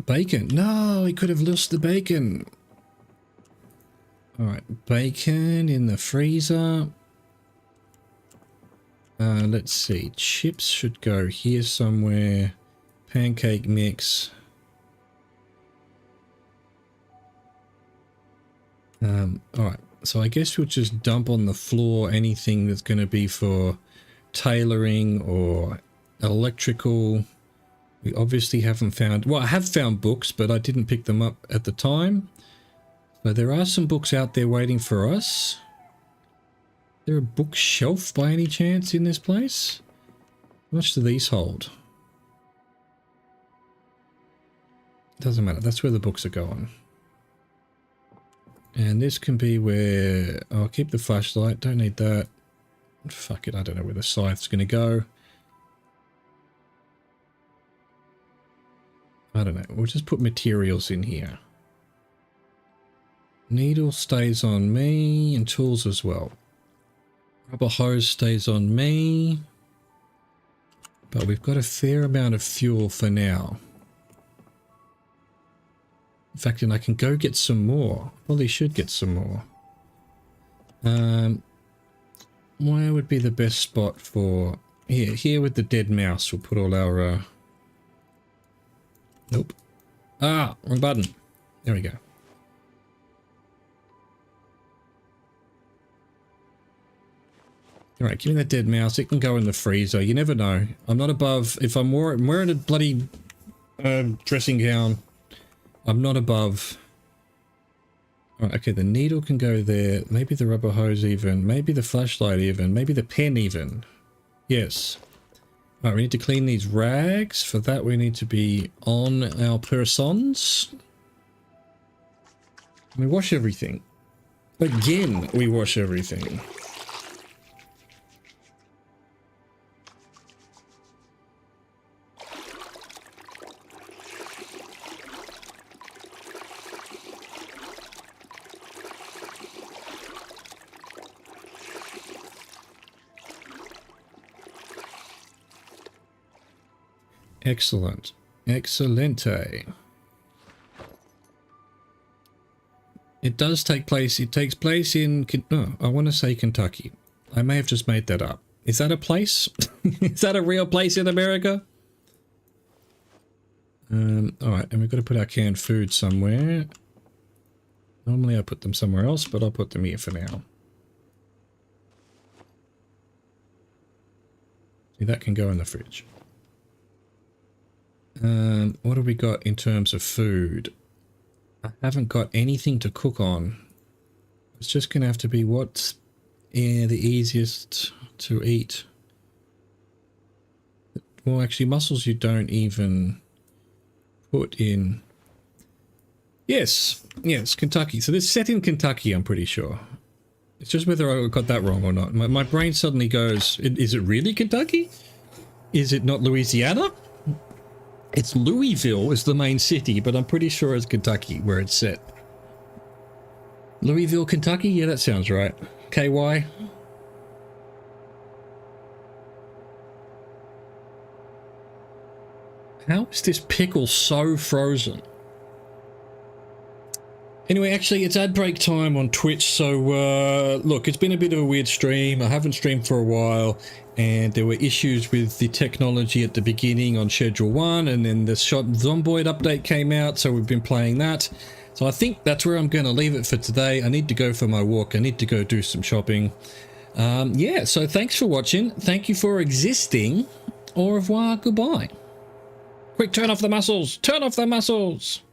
Bacon. No, we could have lost the bacon. Alright, bacon in the freezer. Let's see. Chips should go here somewhere. Pancake mix. Alright, so I guess we'll just dump on the floor anything that's going to be for tailoring or electrical. We obviously haven't found... Well, I have found books, but I didn't pick them up at the time. So there are some books out there waiting for us. Is there a bookshelf by any chance in this place? How much do these hold? Doesn't matter. That's where the books are going. And this can be where... I'll keep the flashlight. Don't need that. Fuck it. I don't know where the scythe's going to go. I don't know. We'll just put materials in here. Needle stays on me and tools as well. Rubber hose stays on me. But we've got a fair amount of fuel for now. In fact, and I can go get some more. Probably should get some more. Where would be the best spot for... Here with the dead mouse. We'll put all our... Nope. Ah, wrong button. There we go. All right, give me that dead mouse. It can go in the freezer. You never know. I'm not above. If I'm wearing a bloody dressing gown, I'm not above. All right, okay, the needle can go there. Maybe the rubber hose even. Maybe the flashlight even. Maybe the pen even. Yes. All right, we need to clean these rags. For that, we need to be on our persons. We wash everything. Again, we wash everything. Excellent. Excelente. It does take place. It takes place in... No, I want to say Kentucky. I may have just made that up. Is that a place? Is that a real place in America? Alright, and we've got to put our canned food somewhere. Normally I put them somewhere else, but I'll put them here for now. See, that can go in the fridge. What have we got in terms of food? I haven't got anything to cook on. It's just going to have to be what's the easiest to eat. Well, actually, mussels you don't even put in. Yes, yes, Kentucky. So this is set in Kentucky, I'm pretty sure. It's just whether I got that wrong or not. My brain suddenly goes, is it really Kentucky? Is it not Louisiana? It's Louisville is the main city, but I'm pretty sure it's Kentucky where it's set. Louisville, Kentucky? Yeah, that sounds right. KY? How is this pickle so frozen? Anyway, actually, it's ad break time on Twitch, so look, it's been a bit of a weird stream. I haven't streamed for a while, and there were issues with the technology at the beginning on Schedule 1, and then the Zomboid update came out, so we've been playing that. So I think that's where I'm going to leave it for today. I need to go for my walk. I need to go do some shopping. Yeah, so thanks for watching. Thank you for existing. Au revoir, goodbye. Quick, turn off the muscles. Turn off the muscles.